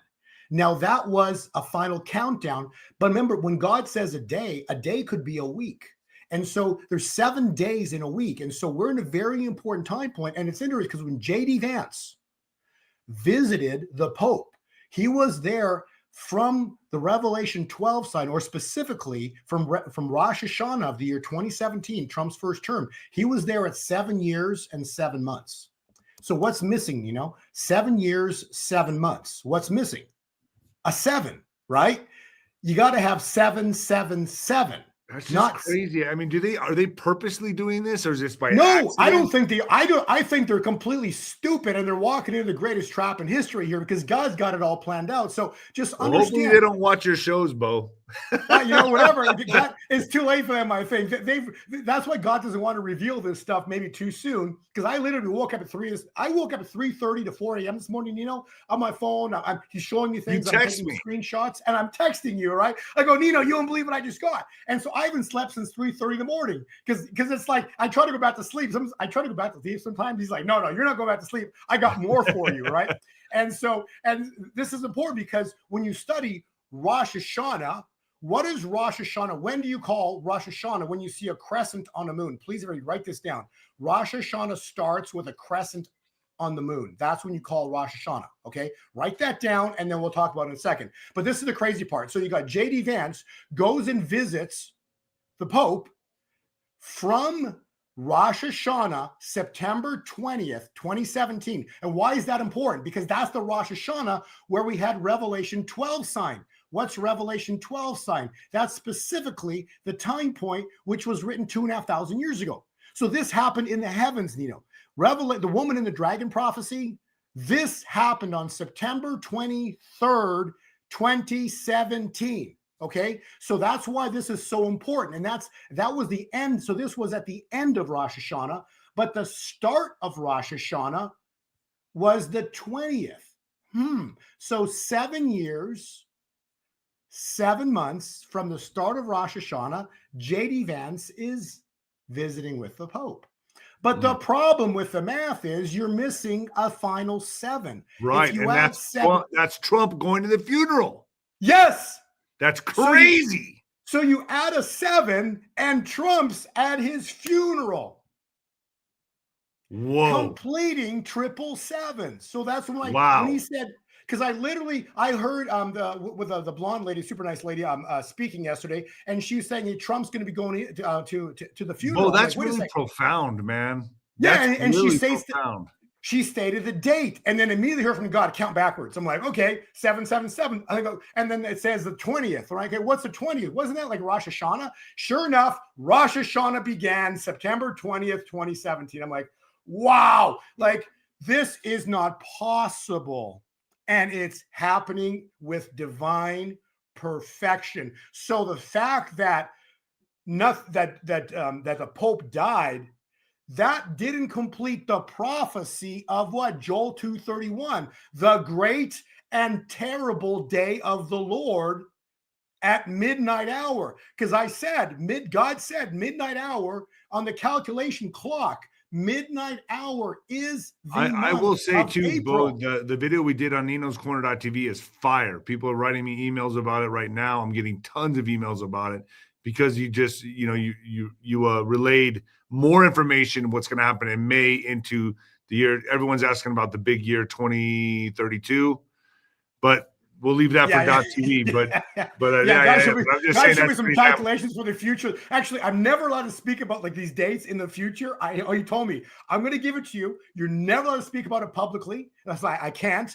Now that was a final countdown. But remember, when God says a day could be a week. And so there's 7 days in a week. And so we're in a very important time point. And it's interesting because when J.D. Vance visited the Pope, he was there from the Revelation 12 sign, or specifically from Rosh Hashanah of the year 2017, Trump's first term. He was there at 7 years and 7 months. So what's missing? 7 years, 7 months. What's missing? A 7, right? You got to have 777. That's just crazy. I mean, are they purposely doing this, or is this by No, accident? I don't think I think they're completely stupid, and they're walking into the greatest trap in history here, because God's got it all planned out. So just understand. Hopefully they don't watch your shows, Bo. Whatever. It's too late for them, I think. That's why God doesn't want to reveal this stuff maybe too soon, because I literally woke up at 3:30 to 4 a.m. this morning, on my phone. He's showing me things. I'm taking screenshots, and I'm texting you, right? I go, Nino, you don't believe what I just got. And so I haven't slept since 3:30 in the morning, because it's like I try to go back to sleep. I try to go back to sleep sometimes. He's like, no, you're not going back to sleep. I got more for you, right? And this is important, because when you study Rosh Hashanah, what is Rosh Hashanah? When do you call Rosh Hashanah? When you see a crescent on a moon. Please, everybody, write this down. Rosh Hashanah starts with a crescent on the moon. That's when you call Rosh Hashanah, okay? Write that down, and then we'll talk about it in a second. But this is the crazy part. So you got J.D. Vance goes and visits the Pope from Rosh Hashanah, September 20th, 2017. And why is that important? Because that's the Rosh Hashanah where we had Revelation 12 sign. What's Revelation 12 sign? That's specifically the time point which was written 2,500 years ago. So this happened in the heavens, Nino. The woman in the dragon prophecy, this happened on September 23rd, 2017. Okay, so that's why this is so important. And that was the end. So this was at the end of Rosh Hashanah, but the start of Rosh Hashanah was the 20th. So 7 years, 7 months from the start of Rosh Hashanah, J.D. Vance is visiting with the Pope. But the problem with the math is you're missing a final 7. Right, and that's Trump going to the funeral. Yes. That's crazy. So you add a 7, and Trump's at his funeral. Whoa. Completing 777. So that's when wow. When he said, because I heard the blonde lady, super nice lady, speaking yesterday, and she was saying Trump's going to be going to the funeral. Oh, that's really profound, man. Yeah, that's and really she profound. She stated the date, and then immediately heard from God, count backwards. I'm like, okay, 777. I go, and then it says the 20th. Right? Okay, what's the 20th? Wasn't that like Rosh Hashanah? Sure enough, Rosh Hashanah began September 20th, 2017. I'm like, wow, like this is not possible. And it's happening with divine perfection. So the fact that the Pope died, that didn't complete the prophecy of what? Joel 2:31, the great and terrible day of the Lord at midnight hour. Because I said, God said midnight hour on the calculation clock. Midnight hour is the I will say too, April. Bo, the video we did on ninoscorner.tv is fire. People are writing me emails about it right now. I'm getting tons of emails about it because you just, you relayed more information, what's going to happen in May into the year. Everyone's asking about the big year 2032, but we'll leave that for .tv. Guys, should be some calculations for the future. Actually, I'm never allowed to speak about like these dates in the future. He told me, I'm going to give it to you. You're never allowed to speak about it publicly. That's why I can't.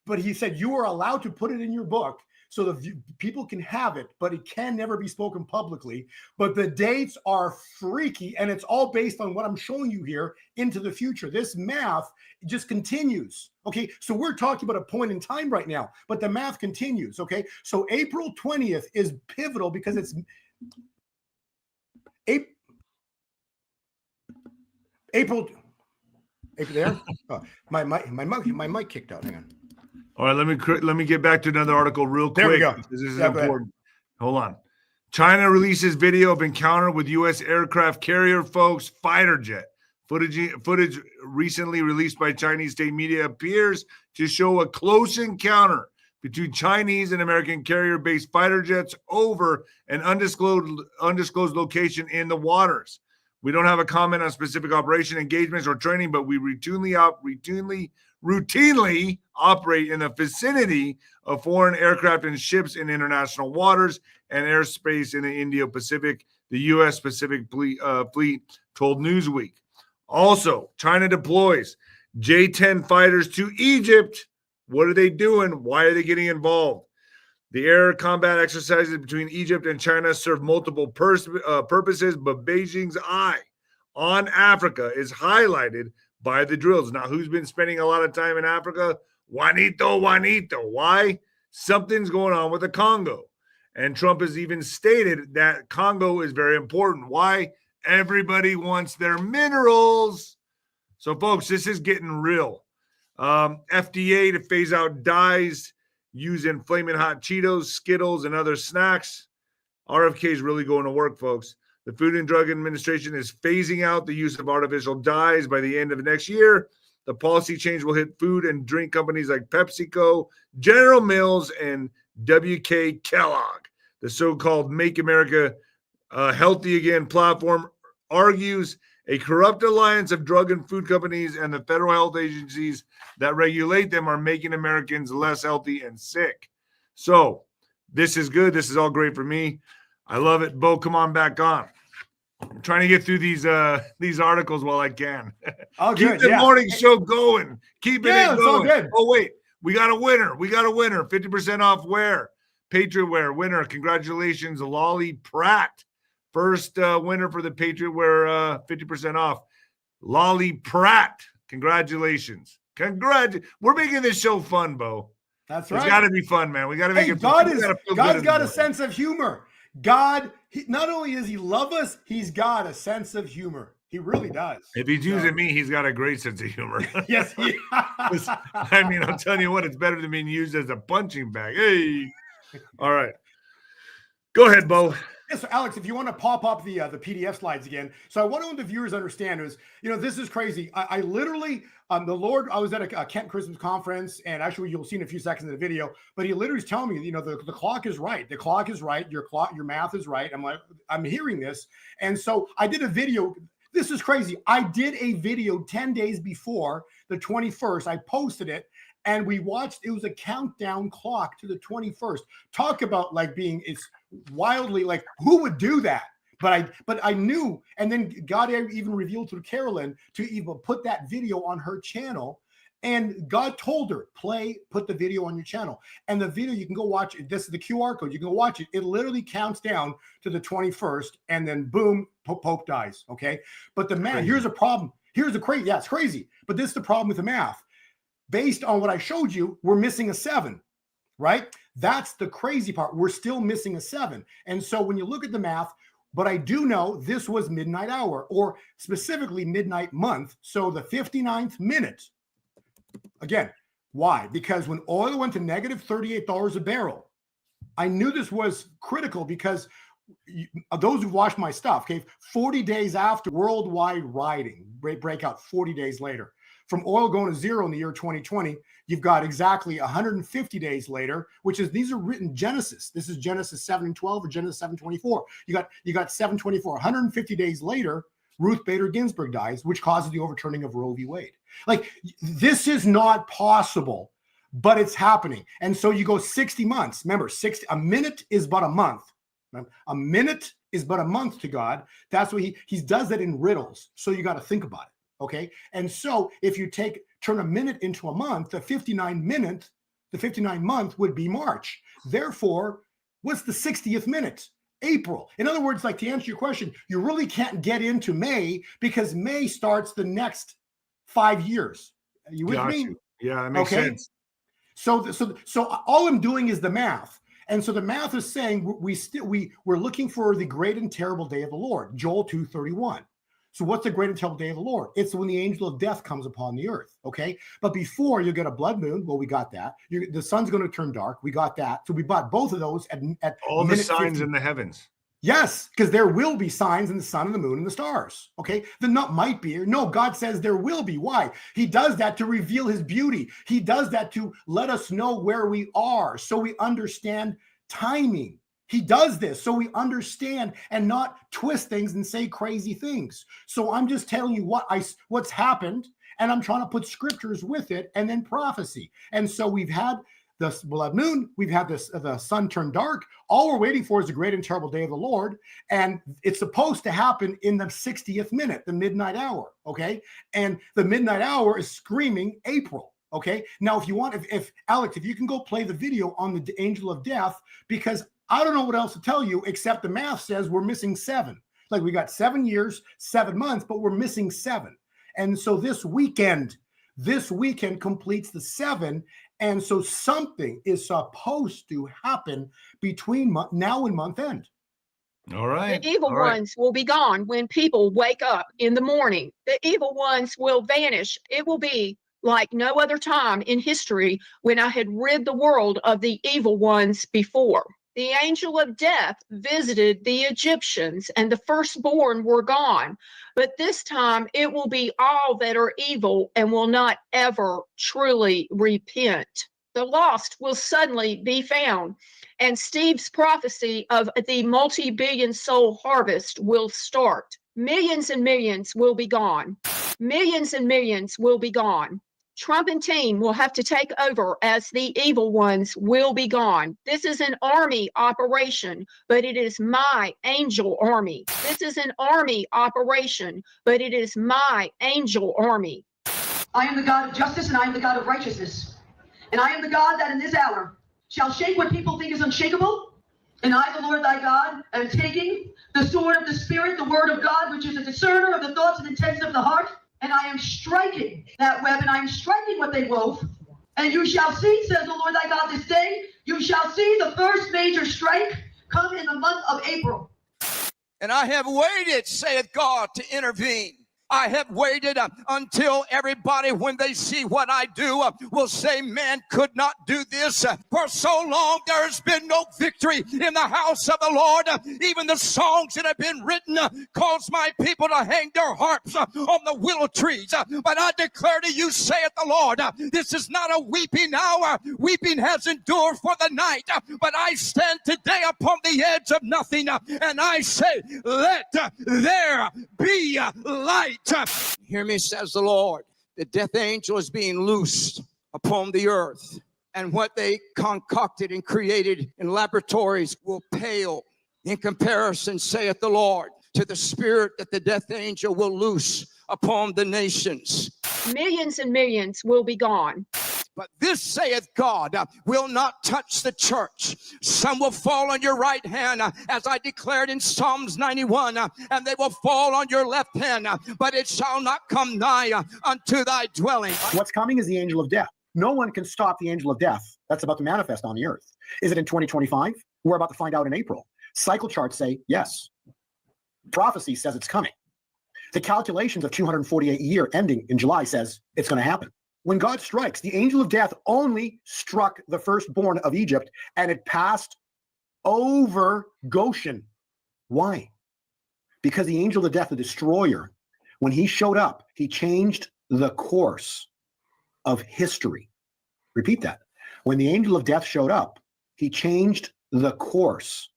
But he said you are allowed to put it in your book so that people can have it, but it can never be spoken publicly. But the dates are freaky, and it's all based on what I'm showing you here into the future. This math just continues. Okay, so we're talking about a point in time right now, but the math continues. Okay, so April 20th is pivotal because it's April there. Oh, my mic kicked out. Hang on. All right, let me get back to another article real quick. There we go. This is important. Hold on. China releases video of encounter with U.S. aircraft carrier, folks, fighter jet. Footage recently released by Chinese state media appears to show a close encounter between Chinese and American carrier-based fighter jets over an undisclosed location in the waters. We don't have a comment on specific operation engagements or training, but we routinely operate in the vicinity of foreign aircraft and ships in international waters and airspace in the Indo-Pacific, the U.S. Pacific Fleet told Newsweek. Also, China deploys J-10 fighters to Egypt. What are they doing? Why are they getting involved? The air combat exercises between Egypt and China serve multiple purposes, but Beijing's eye on Africa is highlighted by the drills. Now, who's been spending a lot of time in Africa? Juanito. Why? Something's going on with the Congo. And Trump has even stated that Congo is very important. Why? Everybody wants their minerals. So, folks, this is getting real. FDA to phase out dyes used in Flamin' Hot Cheetos, Skittles, and other snacks. RFK is really going to work, folks. The Food and Drug Administration is phasing out the use of artificial dyes by the end of next year. The policy change will hit food and drink companies like PepsiCo, General Mills, and 𝗬𝗂𝗍𝗂𝗃. The so-called Make America Healthy Again platform argues a corrupt alliance of drug and food companies and the federal health agencies that regulate them are making Americans less healthy and sick. So this is good. This is all great for me. I love it. Bo, come on back on. I'm trying to get through these articles while I can. Oh, Keep the morning show going. Keep it going. It's all good. Oh, wait. We got a winner. 50% off wear. Patriot Wear winner. Congratulations, Lolly Pratt. First winner for the Patriot Wear 50% off. Lolly Pratt. Congratulations. We're making this show fun, Bo. That's right. It's got to be fun, man. We got to make it fun. God's got a sense of humor. God, not only does he love us, he's got a sense of humor. He really does. If he's using me, he's got a great sense of humor. Yes, he does. I mean, I'm telling you what, it's better than being used as a punching bag. Hey. All right. Go ahead, Bo. Yes, so Alex, if you want to pop up the PDF slides again. So I want the viewers understand is, this is crazy. I literally, I was at a Kent Christmas conference, and actually you'll see in a few seconds in the video, but he literally is telling me, the clock is right. The clock is right. Your math is right. I'm like, I'm hearing this. And so I did a video. This is crazy. I did a video 10 days before the 21st. I posted it. And we watched, it was a countdown clock to the 21st. Talk about it's wildly who would do that? But I knew, and then God even revealed through Carolyn to even put that video on her channel. And God told her, put the video on your channel. And the video, you can go watch it. This is the QR code. You can go watch it. It literally counts down to the 21st, and then boom, Pope dies. Okay. But the math, here's a problem. Here's the crazy. Yeah, it's crazy. But this is the problem with the math. Based on what I showed you, we're missing a 7, right? That's the crazy part. We're still missing a 7. And so when you look at the math, but I do know this was midnight hour, or specifically midnight month. So the 59th minute. Again, why? Because when oil went to negative $38 a barrel, I knew this was critical because those who watched my stuff, okay, 40 days after worldwide rioting, breakout 40 days later, from oil going to zero in the year 2020, you've got exactly 150 days later, which is, these are written Genesis. This is Genesis 7:12 or Genesis 7:24. You got 7:24. 150 days later, Ruth Bader Ginsburg dies, which causes the overturning of Roe v. Wade. Like, this is not possible, but it's happening. And so you go 60 months. Remember, a minute is but a month. A minute is but a month to God. That's what he does that in riddles. So you got to think about it. Okay. And so if you turn a minute into a month, the 59 month would be March. Therefore, what's the 60th minute? April. In other words, like, to answer your question, you really can't get into May because May starts the next 5 years. Are you with me? Yeah, that makes sense. So all I'm doing is the math. And so the math is saying we're looking for the great and terrible day of the Lord, Joel 2:31. So what's the great and terrible day of the Lord? It's when the angel of death comes upon the earth, okay? But before, you get a blood moon. Well, we got that. The sun's going to turn dark. We got that. So we bought both of those at all the signs 50. In the heavens. Yes, because there will be signs in the sun and the moon and the stars, okay? The not might be. No, God says there will be. Why? He does that to reveal his beauty. He does that to let us know where we are so we understand timing. He does this so we understand and not twist things and say crazy things. So I'm just telling you what's happened, and I'm trying to put scriptures with it and then prophecy. And so we've had the blood moon, we've had the sun turn dark. All we're waiting for is the great and terrible day of the Lord, and it's supposed to happen in the 60th minute, the midnight hour, okay? And the midnight hour is screaming April. Okay. Now, if you want, if Alex, if you can go play the video on the angel of death, because I don't know what else to tell you, except the math says we're missing 7. Like, we got 7 years, 7 months, but we're missing 7. And so this weekend completes the 7. And so something is supposed to happen between now and month end. All right. The evil ones will be gone when people wake up in the morning. The evil ones will vanish. It will be like no other time in history when I had rid the world of the evil ones before. The angel of death visited the Egyptians, and the firstborn were gone. But this time it will be all that are evil and will not ever truly repent. The lost will suddenly be found, and Steve's prophecy of the multi-billion soul harvest will start. Millions and millions will be gone. Millions and millions will be gone. Trump and team will have to take over as the evil ones will be gone. This is an army operation, but it is my angel army. This is an army operation, but it is my angel army. I am the God of justice, and I am the God of righteousness. And I am the God that in this hour shall shake what people think is unshakable. And I, the Lord thy God, am taking the sword of the Spirit, the word of God, which is a discerner of the thoughts and intents of the heart. And I am striking that web, and I am striking what they wove. And you shall see, says the Lord thy God, this day, you shall see the first major strike come in the month of April. And I have waited, saith God, to intervene. I have waited until everybody, when they see what I do, will say, man could not do this. For so long, there's been no victory in the house of the Lord. Even the songs that have been written cause my people to hang their harps on the willow trees. But I declare to you, saith the Lord, this is not a weeping hour. Weeping has endured for the night. But I stand today upon the edge of nothing, and I say, let there be light. Hear me, says the Lord. The death angel is being loosed upon the earth, and what they concocted and created in laboratories will pale in comparison, saith the Lord, to the spirit that the death angel will loose upon the nations. Millions and millions will be gone. But this, saith God, will not touch the church. Some will fall on your right hand, as I declared in Psalms 91, and they will fall on your left hand, but it shall not come nigh unto thy dwelling. What's coming is the angel of death. No one can stop the angel of death that's about to manifest on the earth. Is it in 2025? We're about to find out in April. Cycle charts say yes. Prophecy says it's coming. The calculations of 248 year ending in July says it's going to happen. When God strikes, the angel of death only struck the firstborn of Egypt, and it passed over Goshen. Why? Because the angel of death, the destroyer, when he showed up, he changed the course of history. Repeat that. When the angel of death showed up, he changed the course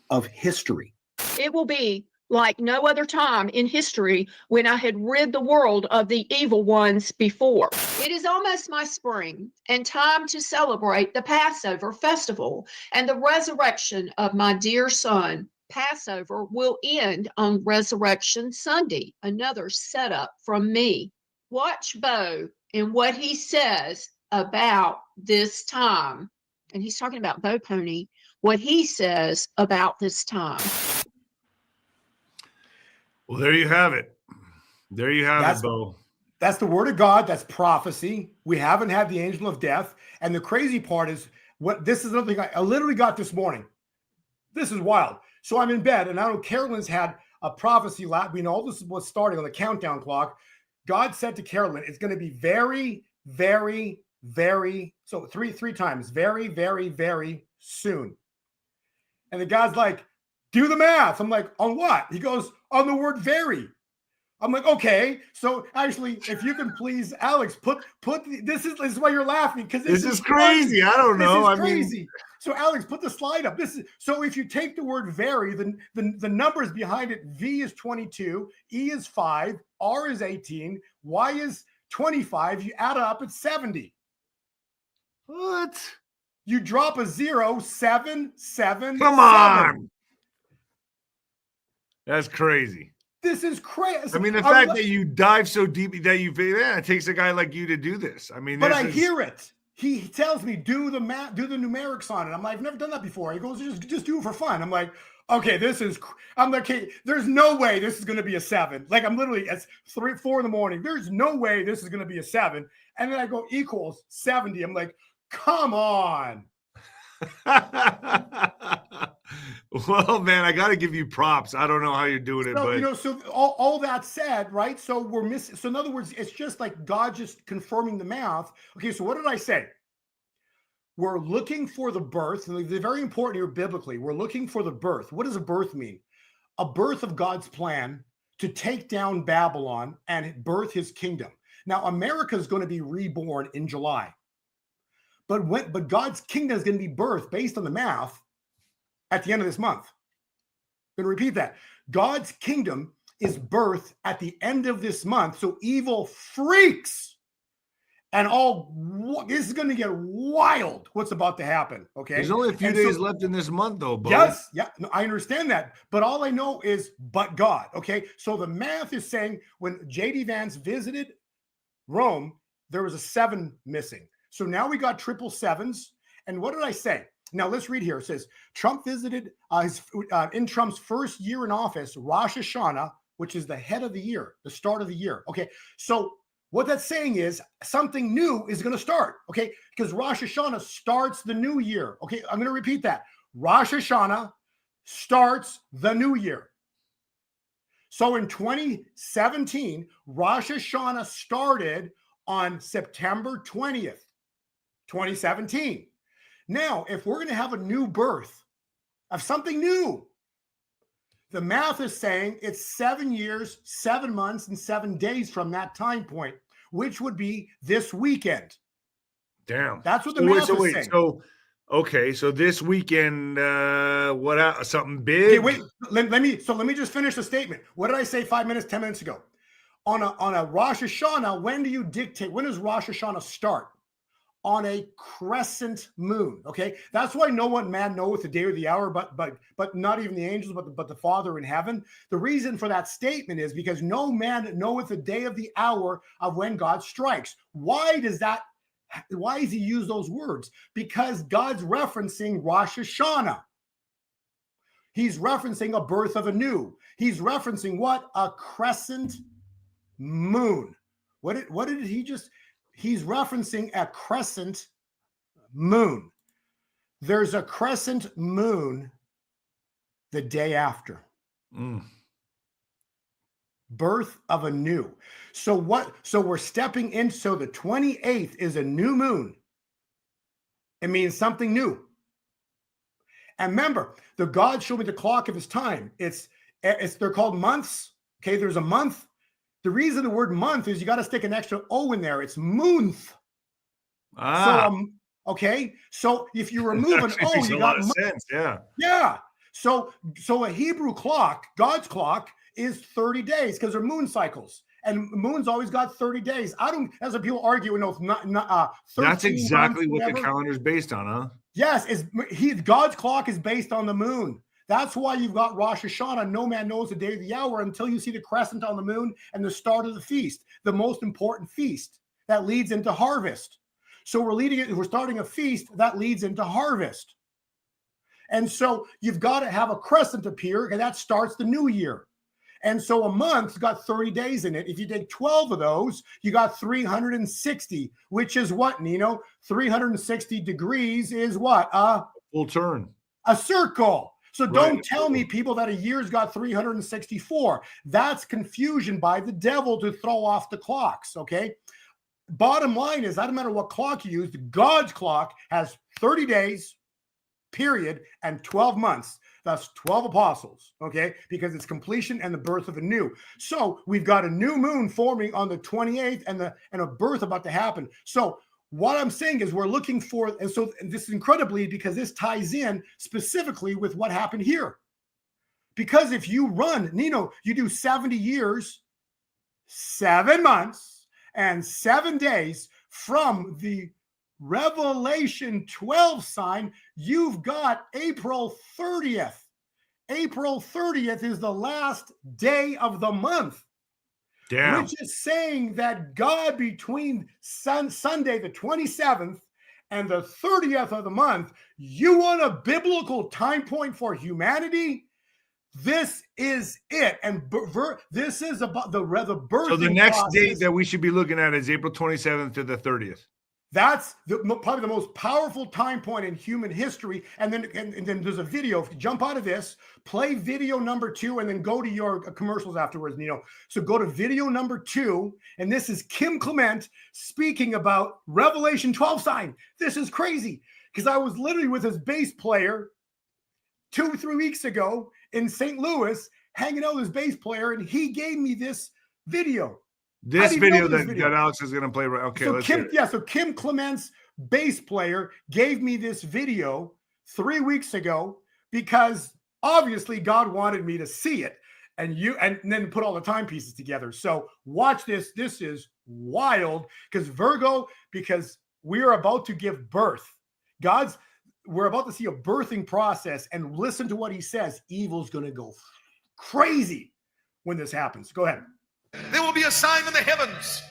of history. It will be like no other time in history when I had rid the world of the evil ones before. It is almost my spring and time to celebrate the Passover festival and the resurrection of my dear son. Passover will end on Resurrection Sunday, another setup from me. Watch Bo and what he says about this time. And he's talking about Bo Pony, what he says about this time. Well, there you have it. There you have it, Bo. That's the word of God. That's prophecy. We haven't had the angel of death. And the crazy part is, what this is another thing I literally got this morning. This is wild. So I'm in bed, and I know Carolyn's had a prophecy lab. We know this is what's starting on the countdown clock. God said to Carolyn, it's going to be very, very, very, so three times, very, very, very soon. And the guy's like, do the math. I'm like, on what? He goes, on the word very. I'm like, okay. So actually, if you can please, Alex, put this is why you're laughing, because this is crazy. I don't know. This is crazy. So Alex, put the slide up. This is so if you take the word very, the numbers behind it, V is 22, E is 5, R is 18, Y is 25. You add it up, it's 70. What? You drop a 0, 7, 7. Come on. That's crazy. This is crazy. I mean, the fact that you dive so deep that it takes a guy like you to do this. I mean, but I hear it. He tells me, do the math, do the numerics on it. I'm like, I've never done that before. He goes, just do it for fun. I'm like, okay, I'm like, okay, there's no way this is going to be a 7. Like, I'm literally, it's 3, 4 in the morning. There's no way this is going to be a 7. And then I go equals 70. I'm like, come on. Well, man, I got to give you props. I don't know how you're doing it, but so all that said, right? So we're missing. So in other words, it's just like God just confirming the math. Okay, so what did I say? We're looking for the birth, and they're very important here biblically. We're looking for the birth. What does a birth mean? A birth of God's plan to take down Babylon and birth his kingdom. Now, America is going to be reborn in July. But God's kingdom is going to be birthed based on the math at the end of this month. I'm going to repeat that. God's kingdom is birthed at the end of this month. So evil freaks and this is going to get wild. What's about to happen? Okay. There's only a few days left in this month, though, Bo. Yes. Yeah. No, I understand that. But all I know is but God. Okay. So the math is saying when J.D. Vance visited Rome, there was a 7 missing. So now we got 777s. And what did I say? Now let's read here. It says Trump visited in Trump's first year in office, Rosh Hashanah, which is the head of the year, the start of the year. Okay. So what that's saying is something new is going to start. Okay. Because Rosh Hashanah starts the new year. Okay. I'm going to repeat that. Rosh Hashanah starts the new year. So in 2017, Rosh Hashanah started on September 20th, 2017. Now, if we're going to have a new birth of something new, the math is saying it's 7 years, 7 months, and 7 days from that time point, which would be this weekend. Damn. That's what the math is saying. So, okay, so this weekend, something big? Okay, wait, let me just finish the statement. What did I say 5 minutes, 10 minutes ago? On a Rosh Hashanah, when does Rosh Hashanah start? On a crescent moon. Okay, that's why no one man knoweth the day or the hour, but not even the angels, but the Father in heaven. The reason for that statement is because no man knoweth the day of the hour of when God strikes. Why does he use those words? Because God's referencing Rosh Hashanah. He's referencing a birth of a new. He's referencing what? A crescent moon. What did he just? He's referencing a crescent moon. there's a crescent moon the day after. Birth of a new. So we're stepping in. So the 28th is a new moon. It means something new. And remember, the God showed me the clock of his time. They're called months. Okay, there's a month. The reason the word month is you got to stick an extra O in there. It's moonth. Okay, so if you remove an O, you got sense. Yeah. Yeah. So a Hebrew clock, God's clock, is 30 days because they're moon cycles. And moon's always got 30 days. As some people argue, it's not that's exactly months, what the calendar is based on, huh? Yes, God's clock is based on the moon. That's why you've got Rosh Hashanah. No man knows the day of the hour until you see the crescent on the moon and the start of the feast, the most important feast that leads into harvest. So we're starting a feast that leads into harvest. And so you've got to have a crescent appear, and that starts the new year. And so a month's got 30 days in it. If you take 12 of those, you got 360, which is what, Nino? 360 degrees is what? Full turn. A circle. So don't tell me, people, that a year's got 364. That's confusion by the devil to throw off the clocks, okay? Bottom line is, doesn't matter what clock you use, God's clock has 30 days, period, and 12 months. That's 12 apostles, okay? Because it's completion and the birth of a new. So we've got a new moon forming on the 28th and a birth about to happen. So what I'm saying is we're looking for, and this is incredibly, because this ties in specifically with what happened here. Because if you run, Nino, you do 70 years, 7 months, and 7 days from the Revelation 12 sign, you've got April 30th. April 30th is the last day of the month. Damn. Which is saying that God, between Sunday the 27th and the 30th of the month, you want a biblical time point for humanity? This is it. And this is about the birth. So the next date that we should be looking at is April 27th to the 30th. That's probably the most powerful time point in human history. And then there's a video. If you jump out of this, play video number 2, and then go to your commercials afterwards, Nino. So go to video number 2, and this is 𝗂𝗏 speaking about Revelation 12 sign. This is crazy, because I was literally with his bass player 2-3 weeks ago in St. Louis, hanging out with his bass player, and he gave me this video. This video that Alex is going to play. Okay, so let's hear it. So 𝗂𝗏's bass player gave me this video 3 weeks ago because obviously God wanted me to see it and then put all the timepieces together. So watch this. This is wild because we're about to give birth. We're about to see a birthing process, and listen to what he says. Evil's going to go crazy when this happens. Go ahead. There will be a sign in the heavens.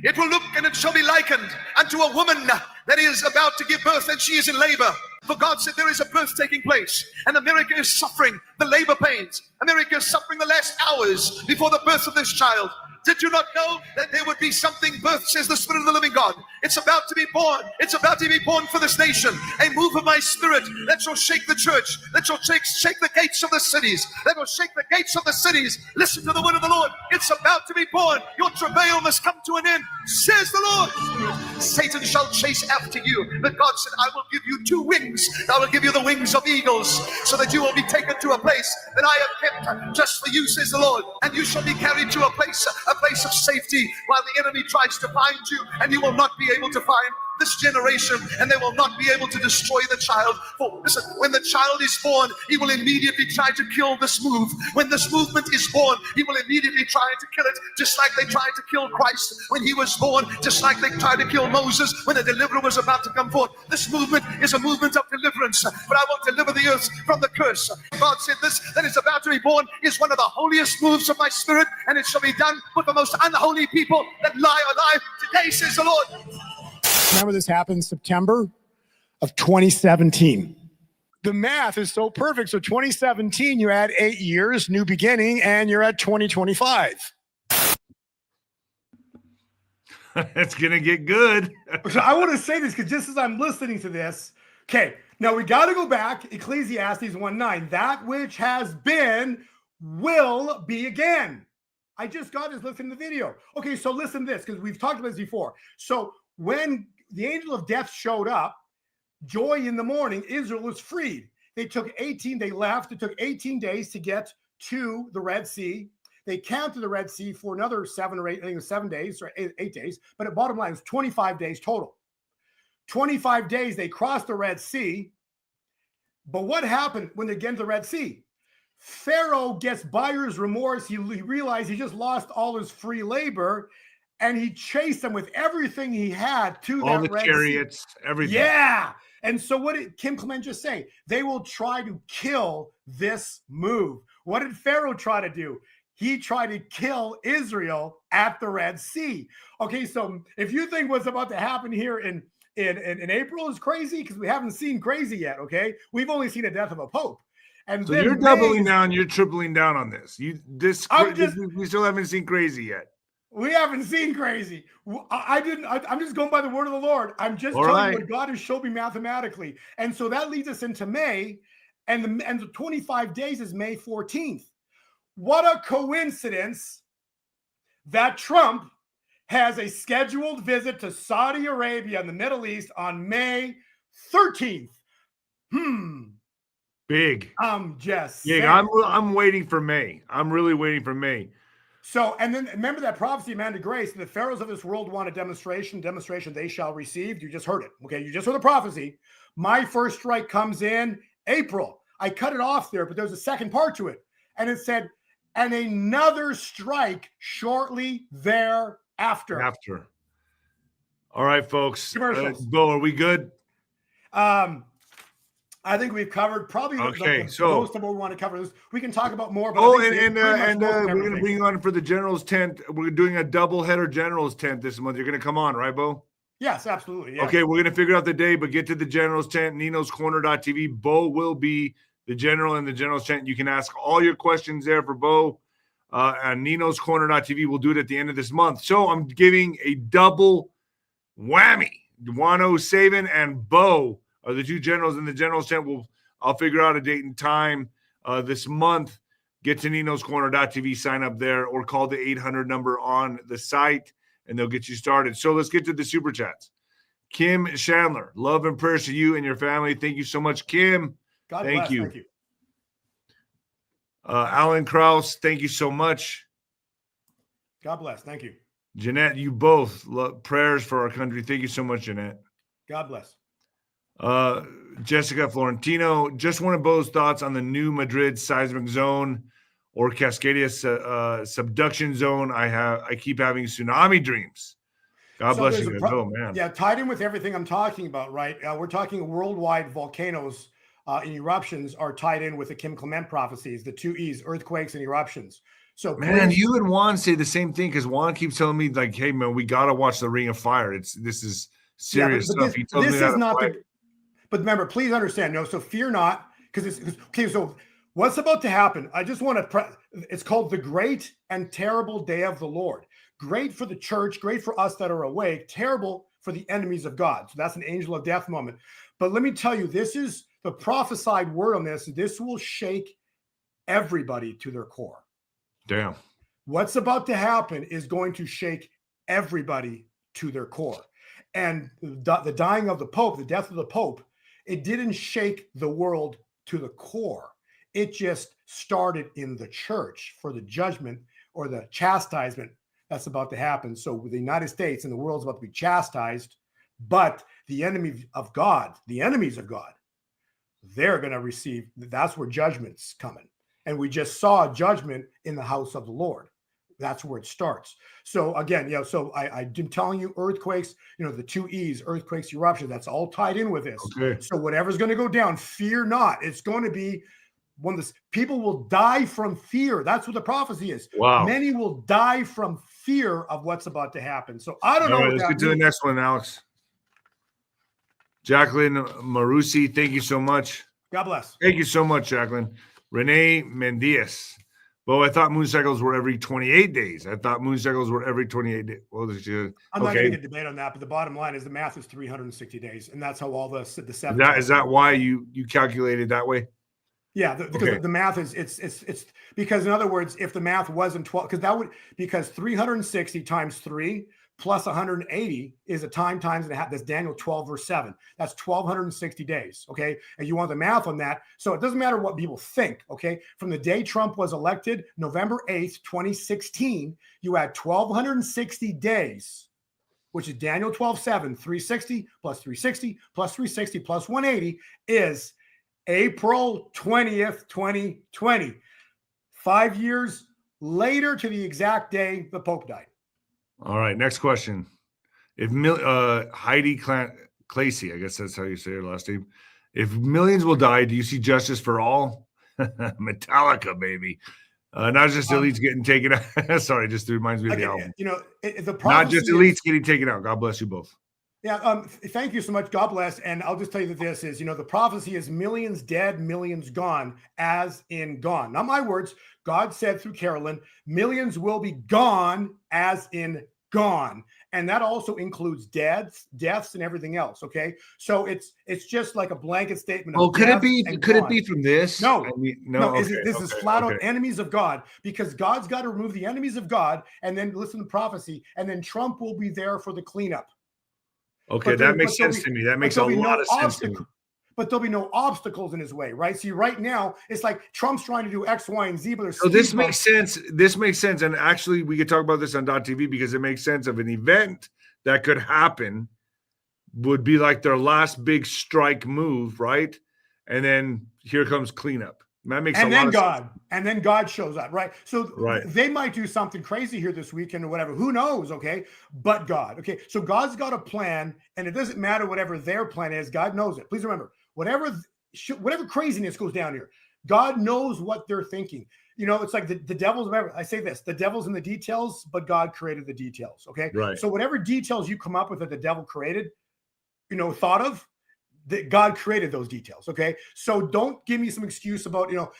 It will look, and it shall be likened unto a woman that is about to give birth, and she is in labor. For God said there is a birth taking place, and America is suffering the labor pains. America is suffering the last hours before the birth of this child. Did you not know that there would be something birthed, says the Spirit of the living God? It's about to be born. It's about to be born for this nation. A move of my Spirit that shall shake the church, that shall shake the gates of the cities, that will shake the gates of the cities. Listen to the word of the Lord. It's about to be born. Your travail must come to an end, says the Lord. Satan shall chase after you, but God said, I will give you 2 wings. I will give you the wings of eagles, so that you will be taken to a place that I have kept just for you, says the Lord. And you shall be carried to a place of safety while the enemy tries to find you, and you will not be able to find this generation, and they will not be able to destroy the child. For listen, when the child is born, he will immediately try to kill this move. When this movement is born, he will immediately try to kill it, just like they tried to kill Christ when he was born, just like they tried to kill Moses when the deliverer was about to come forth. This movement is a movement of deliverance, but I will deliver the earth from the curse. God said this that is about to be born is one of the holiest moves of my Spirit, and it shall be done with the most unholy people that lie alive today, says the Lord. Remember, this happened September of 2017. The math is so perfect. So 2017, you add 8 years, new beginning, and you're at 2025. It's going to get good. So I want to say this because just as I'm listening to this, okay, Now we got to go back. Ecclesiastes 1:9. That which has been will be again. I just got this. Listen to the video. Okay, so listen to this because we've talked about this before. So when the angel of death showed up, joy in the morning, Israel was freed. They left. It took 18 days to get to the Red Sea. They counted the Red Sea for another 7 or 8, I think it was 7 days or 8 days. But at bottom line, it was 25 days total. 25 days, they crossed the Red Sea. But what happened when they get to the Red Sea? Pharaoh gets buyer's remorse. He realized he just lost all his free labor, and he chased them with everything he had to all that the Red chariots, Sea. everything. Yeah. And so what did 𝗫𝗠𝗶𝗹 just say? They will try to kill this move. What did Pharaoh try to do? He tried to kill Israel at the Red Sea. Okay, so if you think what's about to happen here in April is crazy, because we haven't seen crazy yet, okay? We've only seen the death of a pope. And So then you're doubling down, you're tripling down on this. We still haven't seen crazy yet. We haven't seen crazy. I'm just going by the word of the Lord. I'm just telling you what God has showed me mathematically. And so that leads us into May, and the 25 days is May 14th. What a coincidence that Trump has a scheduled visit to Saudi Arabia in the Middle East on May 13th. Big. I'm just big. saying. I'm waiting for May. I'm really waiting for May. So, and then remember that prophecy, Amanda Grace, the pharaohs of this world want a demonstration they shall receive. You just heard it. Okay, you just heard the prophecy. My first strike comes in April. I cut it off there, but there's a second part to it. And it said, and another strike shortly thereafter. All right, folks. Commercials. Bo, are we good? I think we've covered probably most of what we want to cover. We can talk about more. But we're going to bring you on for the General's Tent. We're doing a double-header General's Tent this month. You're going to come on, right, Bo? Yes, absolutely. Yeah. Okay, we're going to figure out the day, but get to the General's Tent, ninoscorner.tv. Bo will be the General in the General's Tent. You can ask all your questions there for Bo. And ninoscorner.tv. We'll do it at the end of this month. So I'm giving a double whammy. 𝗬𝗏 and Bo are the two generals in the General's Tent. I'll figure out a date and time this month. Get to ninoscorner.tv, sign up there, or call the 800 number on the site, and they'll get you started. So let's get to the Super Chats. Kim Chandler, love and prayers to you and your family. Thank you so much, Kim. God bless. Thank you. Alan Krause, thank you so much. God bless. Thank you. Jeanette, you both love prayers for our country. Thank you so much, Jeanette. God bless. Jessica Florentino, just one of Bo's thoughts on the new Madrid seismic zone or Cascadia subduction zone. I keep having tsunami dreams. God bless you guys. Oh, man. Yeah, tied in with everything I'm talking about, right? We're talking worldwide volcanoes and eruptions are tied in with the 𝗫𝗠𝗶𝗃 prophecies, the 2 E's, earthquakes and eruptions. So, man, you and Juan say the same thing because Juan keeps telling me, like, hey, man, we got to watch the Ring of Fire. This is serious stuff. This is not the. But remember, please understand, so fear not, because it's okay. So what's about to happen? I just want to. It's called the great and terrible day of the Lord. Great for the church, great for us that are awake. Terrible for the enemies of God. So that's an angel of death moment. But let me tell you, this is the prophesied word on this. This will shake everybody to their core. Damn. What's about to happen is going to shake everybody to their core. And the dying of the Pope, the death of the Pope, it didn't shake the world to the core. It just started in the church for the judgment or the chastisement that's about to happen. So the United States and the world's about to be chastised, but the enemies of God, they're going to receive, that's where judgment's coming. And we just saw judgment in the house of the Lord. That's where it starts. So again, so I'm telling you, earthquakes, the 2 E's, earthquakes, eruption, that's all tied in with this. Okay. So whatever's going to go down, fear not. It's going to be one of the people will die from fear. That's what the prophecy is. Wow. Many will die from fear of what's about to happen. So I don't know. Right, let's get to the next one, Alex. Jacqueline Marusi, thank you so much. God bless. Thank you so much, Jacqueline. Renee Mendias. Well, I thought moon cycles were every 28 days. I thought moon cycles were every 28 days. Well, I'm not going to get debate on that, but the bottom line is the math is 360 days, and that's how all the seven. Is that why you calculated that way? Yeah, because the math is it's because in other words, if the math wasn't 12, because 360 times 3 plus 180 is a times and a half. That's Daniel 12 verse 7. That's 1260 days. Okay, and you want the math on that, so it doesn't matter what people think. Okay, from the day Trump was elected, November 8th, 2016, you had 1260 days, which is Daniel 12:7. 360 plus 360 plus 360 plus 180 is April 20th, 2020. 5 years later to the exact day the Pope died. All right, next question. If 𝗦𝗊𝗶𝗶𝗃, I guess that's how you say her last name. If millions will die, do you see justice for all? Metallica, baby. Not just elites getting taken out. Sorry, just reminds me of the album. You know, not just elites getting taken out. God bless you both. Yeah, thank you so much. God bless. And I'll just tell you that this is, the prophecy is millions dead, millions gone, as in gone. Not my words. God said through Carolyn, millions will be gone, as in gone. And that also includes deaths and everything else. Okay. So it's just like a blanket statement. Oh, could it be from this? No, I mean, no. This is flat out enemies of God, because God's got to remove the enemies of God and then listen to prophecy. And then Trump will be there for the cleanup. Okay, that makes sense to me. That makes a lot of sense to me. But there'll be no obstacles in his way, right? See, right now, it's like Trump's trying to do X, Y, and Z, but so this makes sense. This makes sense. And actually, we could talk about this on .tv because it makes sense of an event that could happen would be like their last big strike move, right? And then here comes cleanup. That makes a lot of sense. And then God shows up, right? So they might do something crazy here this weekend or whatever. Who knows, okay? But God, okay? So God's got a plan, and it doesn't matter whatever their plan is. God knows it. Please remember, whatever craziness goes down here, God knows what they're thinking. It's like the devil's, remember, I say this, the devil's in the details, but God created the details, okay? Right. So whatever details you come up with that the devil created, thought of, that God created those details. Okay. So don't give me some excuse about, or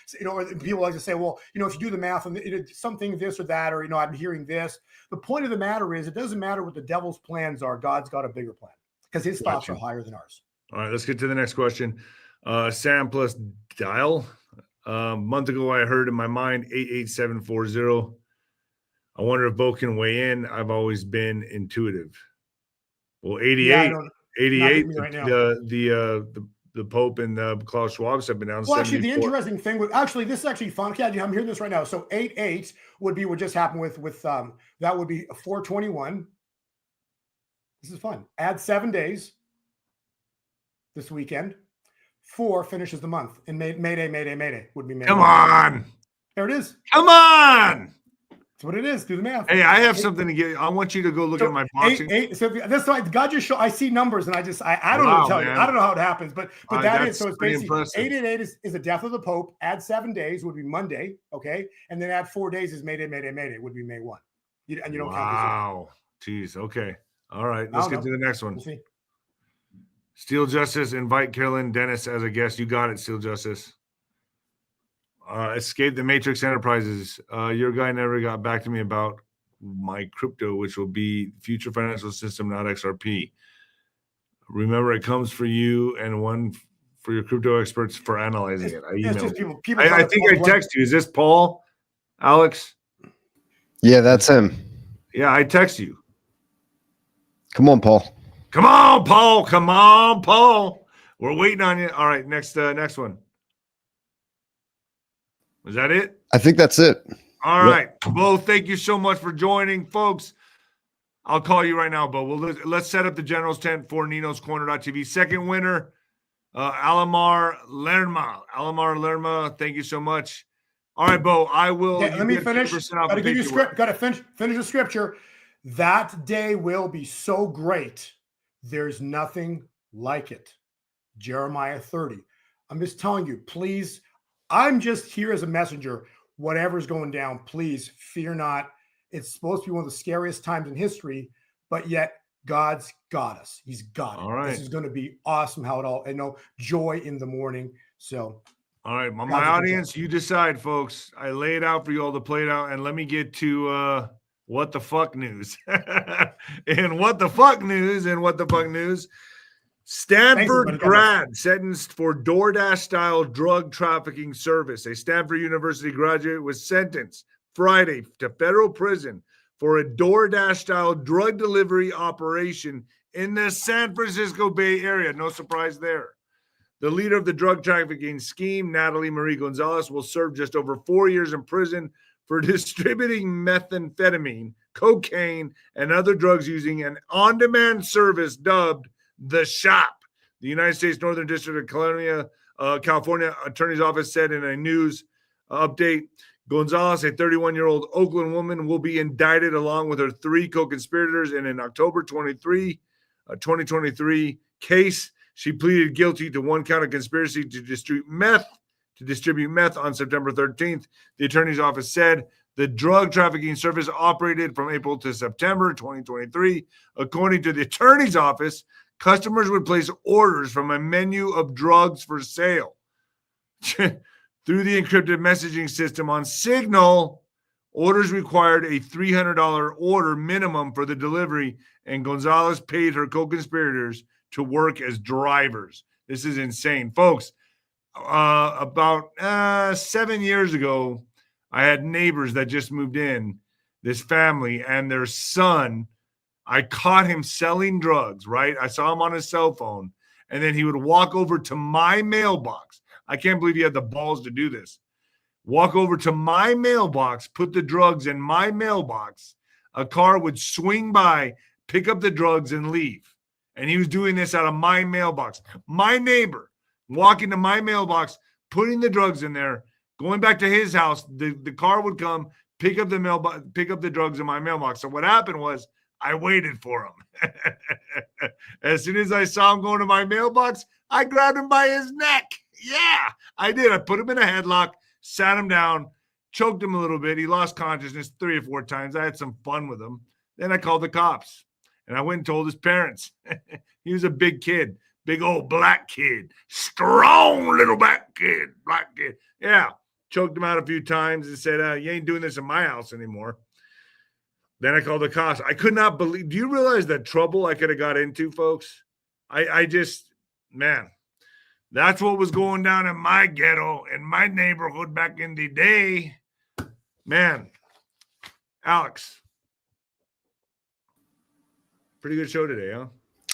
people like to say, well, if you do the math and something, this or that, or, I'm hearing this. The point of the matter is it doesn't matter what the devil's plans are. God's got a bigger plan because his thoughts are higher than ours. All right, let's get to the next question. Sam plus dial. A month ago, I heard in my mind 88740. I wonder if Bo can weigh in. I've always been intuitive. Well, 88. Yeah, 88, right now. The Pope and Klaus Schwab have been down. Well, actually, the interesting thing this is actually fun. Yeah, I'm hearing this right now. So 88 would be what just happened with that would be 421. This is fun. Add 7 days this weekend. 4 finishes the month. And Mayday would be May. Come on. There it is. Come on. That's what it is. Do the math. Hey, I have something to get. I want you to go look at my boxing. So that's why God just show. I see numbers, and I don't know to tell you. I don't know how it happens, but that is so. It's basically impressive. 888 is the death of the Pope. Add 7 days would be Monday, okay, and then add 4 days is Mayday would be May 1. You don't count. Wow, jeez. Okay, all right. Let's get to the next one. We'll see. Steel Justice, invite Carolyn Dennis as a guest. You got it, Steel Justice. Escape the Matrix Enterprises. Your guy never got back to me about my crypto, which will be future financial system, not XRP. Remember, it comes for you and one for your crypto experts for analyzing it. I think I text you. Is this Paul, Alex? Yeah, that's him. Yeah, I text you. Come on, Paul. Come on, Paul. Come on, Paul. We're waiting on you. All right, next one. Was that it? I think that's it. All right. Bo, thank you so much for joining, folks. I'll call you right now, Bo. Let's set up the General's tent for Nino's Corner.tv. Second winner, Alamar Lerma. Thank you so much. All right, Bo, I will. Okay, let me finish. Got to give you script. Got to finish the scripture. That day will be so great. There's nothing like it. Jeremiah 30. I'm just telling you, please. I'm just here as a messenger. Whatever's going down, please fear not. It's supposed to be one of the scariest times in history, but yet God's got us. He's got it. All right. This is going to be awesome how it all, joy in the morning. So All right, my God's audience, you decide, folks. I lay it out for you all to play it out, and let me get to what the fuck news. And what the fuck news, Stanford grad sentenced for DoorDash-style drug trafficking service. A Stanford University graduate was sentenced Friday to federal prison for a DoorDash-style drug delivery operation in the San Francisco Bay Area. No surprise there. The leader of the drug trafficking scheme, 𝗦𝗠cie 𝗰𝗶𝗹, will serve just over 4 years in prison for distributing methamphetamine, cocaine, and other drugs using an on-demand service dubbed The Shop. The United States Northern District of California Attorney's Office said in a news update, 𝗀𝗂𝗯𝗀, a 31-year-old Oakland woman, will be indicted along with her 3 co-conspirators in an October 2023 case. She pleaded guilty to 1 count of conspiracy to distribute meth on September 13th. The attorney's office said the drug trafficking service operated from April to September 2023. According to the attorney's office, customers would place orders from a menu of drugs for sale. Through the encrypted messaging system on Signal, orders required a $300 order minimum for the delivery, and 𝗀𝗂𝗯𝗀 paid her co-conspirators to work as drivers. This is insane. Folks, about 7 years ago, I had neighbors that just moved in, this family, and their son, I caught him selling drugs, right? I saw him on his cell phone, and then he would walk over to my mailbox. I can't believe he had the balls to do this. Walk over to my mailbox, put the drugs in my mailbox. A car would swing by, pick up the drugs, and leave. And he was doing this out of my mailbox. My neighbor walking to my mailbox, putting the drugs in there, going back to his house. The car would come, pick up the drugs in my mailbox. So what happened was I waited for him. As soon as I saw him going to my mailbox, I grabbed him by his neck. Yeah, I did. I put him in a headlock, sat him down, choked him a little bit. He lost consciousness 3 or 4 times. I had some fun with him. Then I called the cops. And I went and told his parents. He was a big kid, big old black kid, strong little black kid. Yeah, choked him out a few times and said, you ain't doing this in my house anymore. Then I called the cops. I could not believe. Do you realize that trouble I could have got into, folks? I just, man, that's what was going down in my ghetto, in my neighborhood back in the day. Man, Alex. Pretty good show today, huh?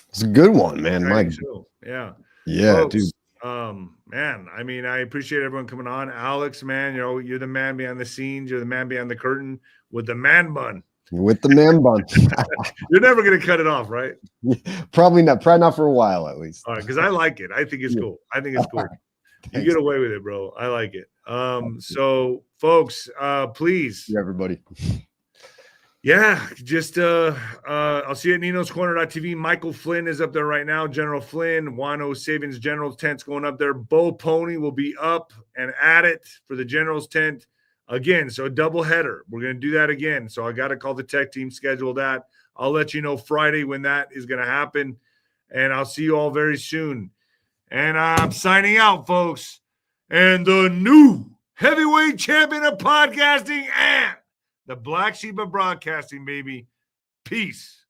It's a good one, man. Yeah. Yeah, folks, dude. Man, I mean, I appreciate everyone coming on. Alex, man, you're the man behind the scenes. You're the man behind the curtain with the man bun. With the man bun. You're never going to cut it off, right? Probably not. Probably not for a while, at least. All right, because I like it. I think it's cool. You get away with it, bro. I like it. So, folks, please. Yeah, everybody. Yeah, just I'll see you at Nino'sCorner.tv. Michael Flynn is up there right now. General Flynn, Wano Savings General's tent's going up there. Bo Pony will be up and at it for the General's tent again. So a double header. We're going to do that again. So I got to call the tech team, schedule that. I'll let you know Friday when that is going to happen. And I'll see you all very soon. And I'm signing out, folks. And the new heavyweight champion of podcasting and the black sheep of broadcasting, baby. Peace.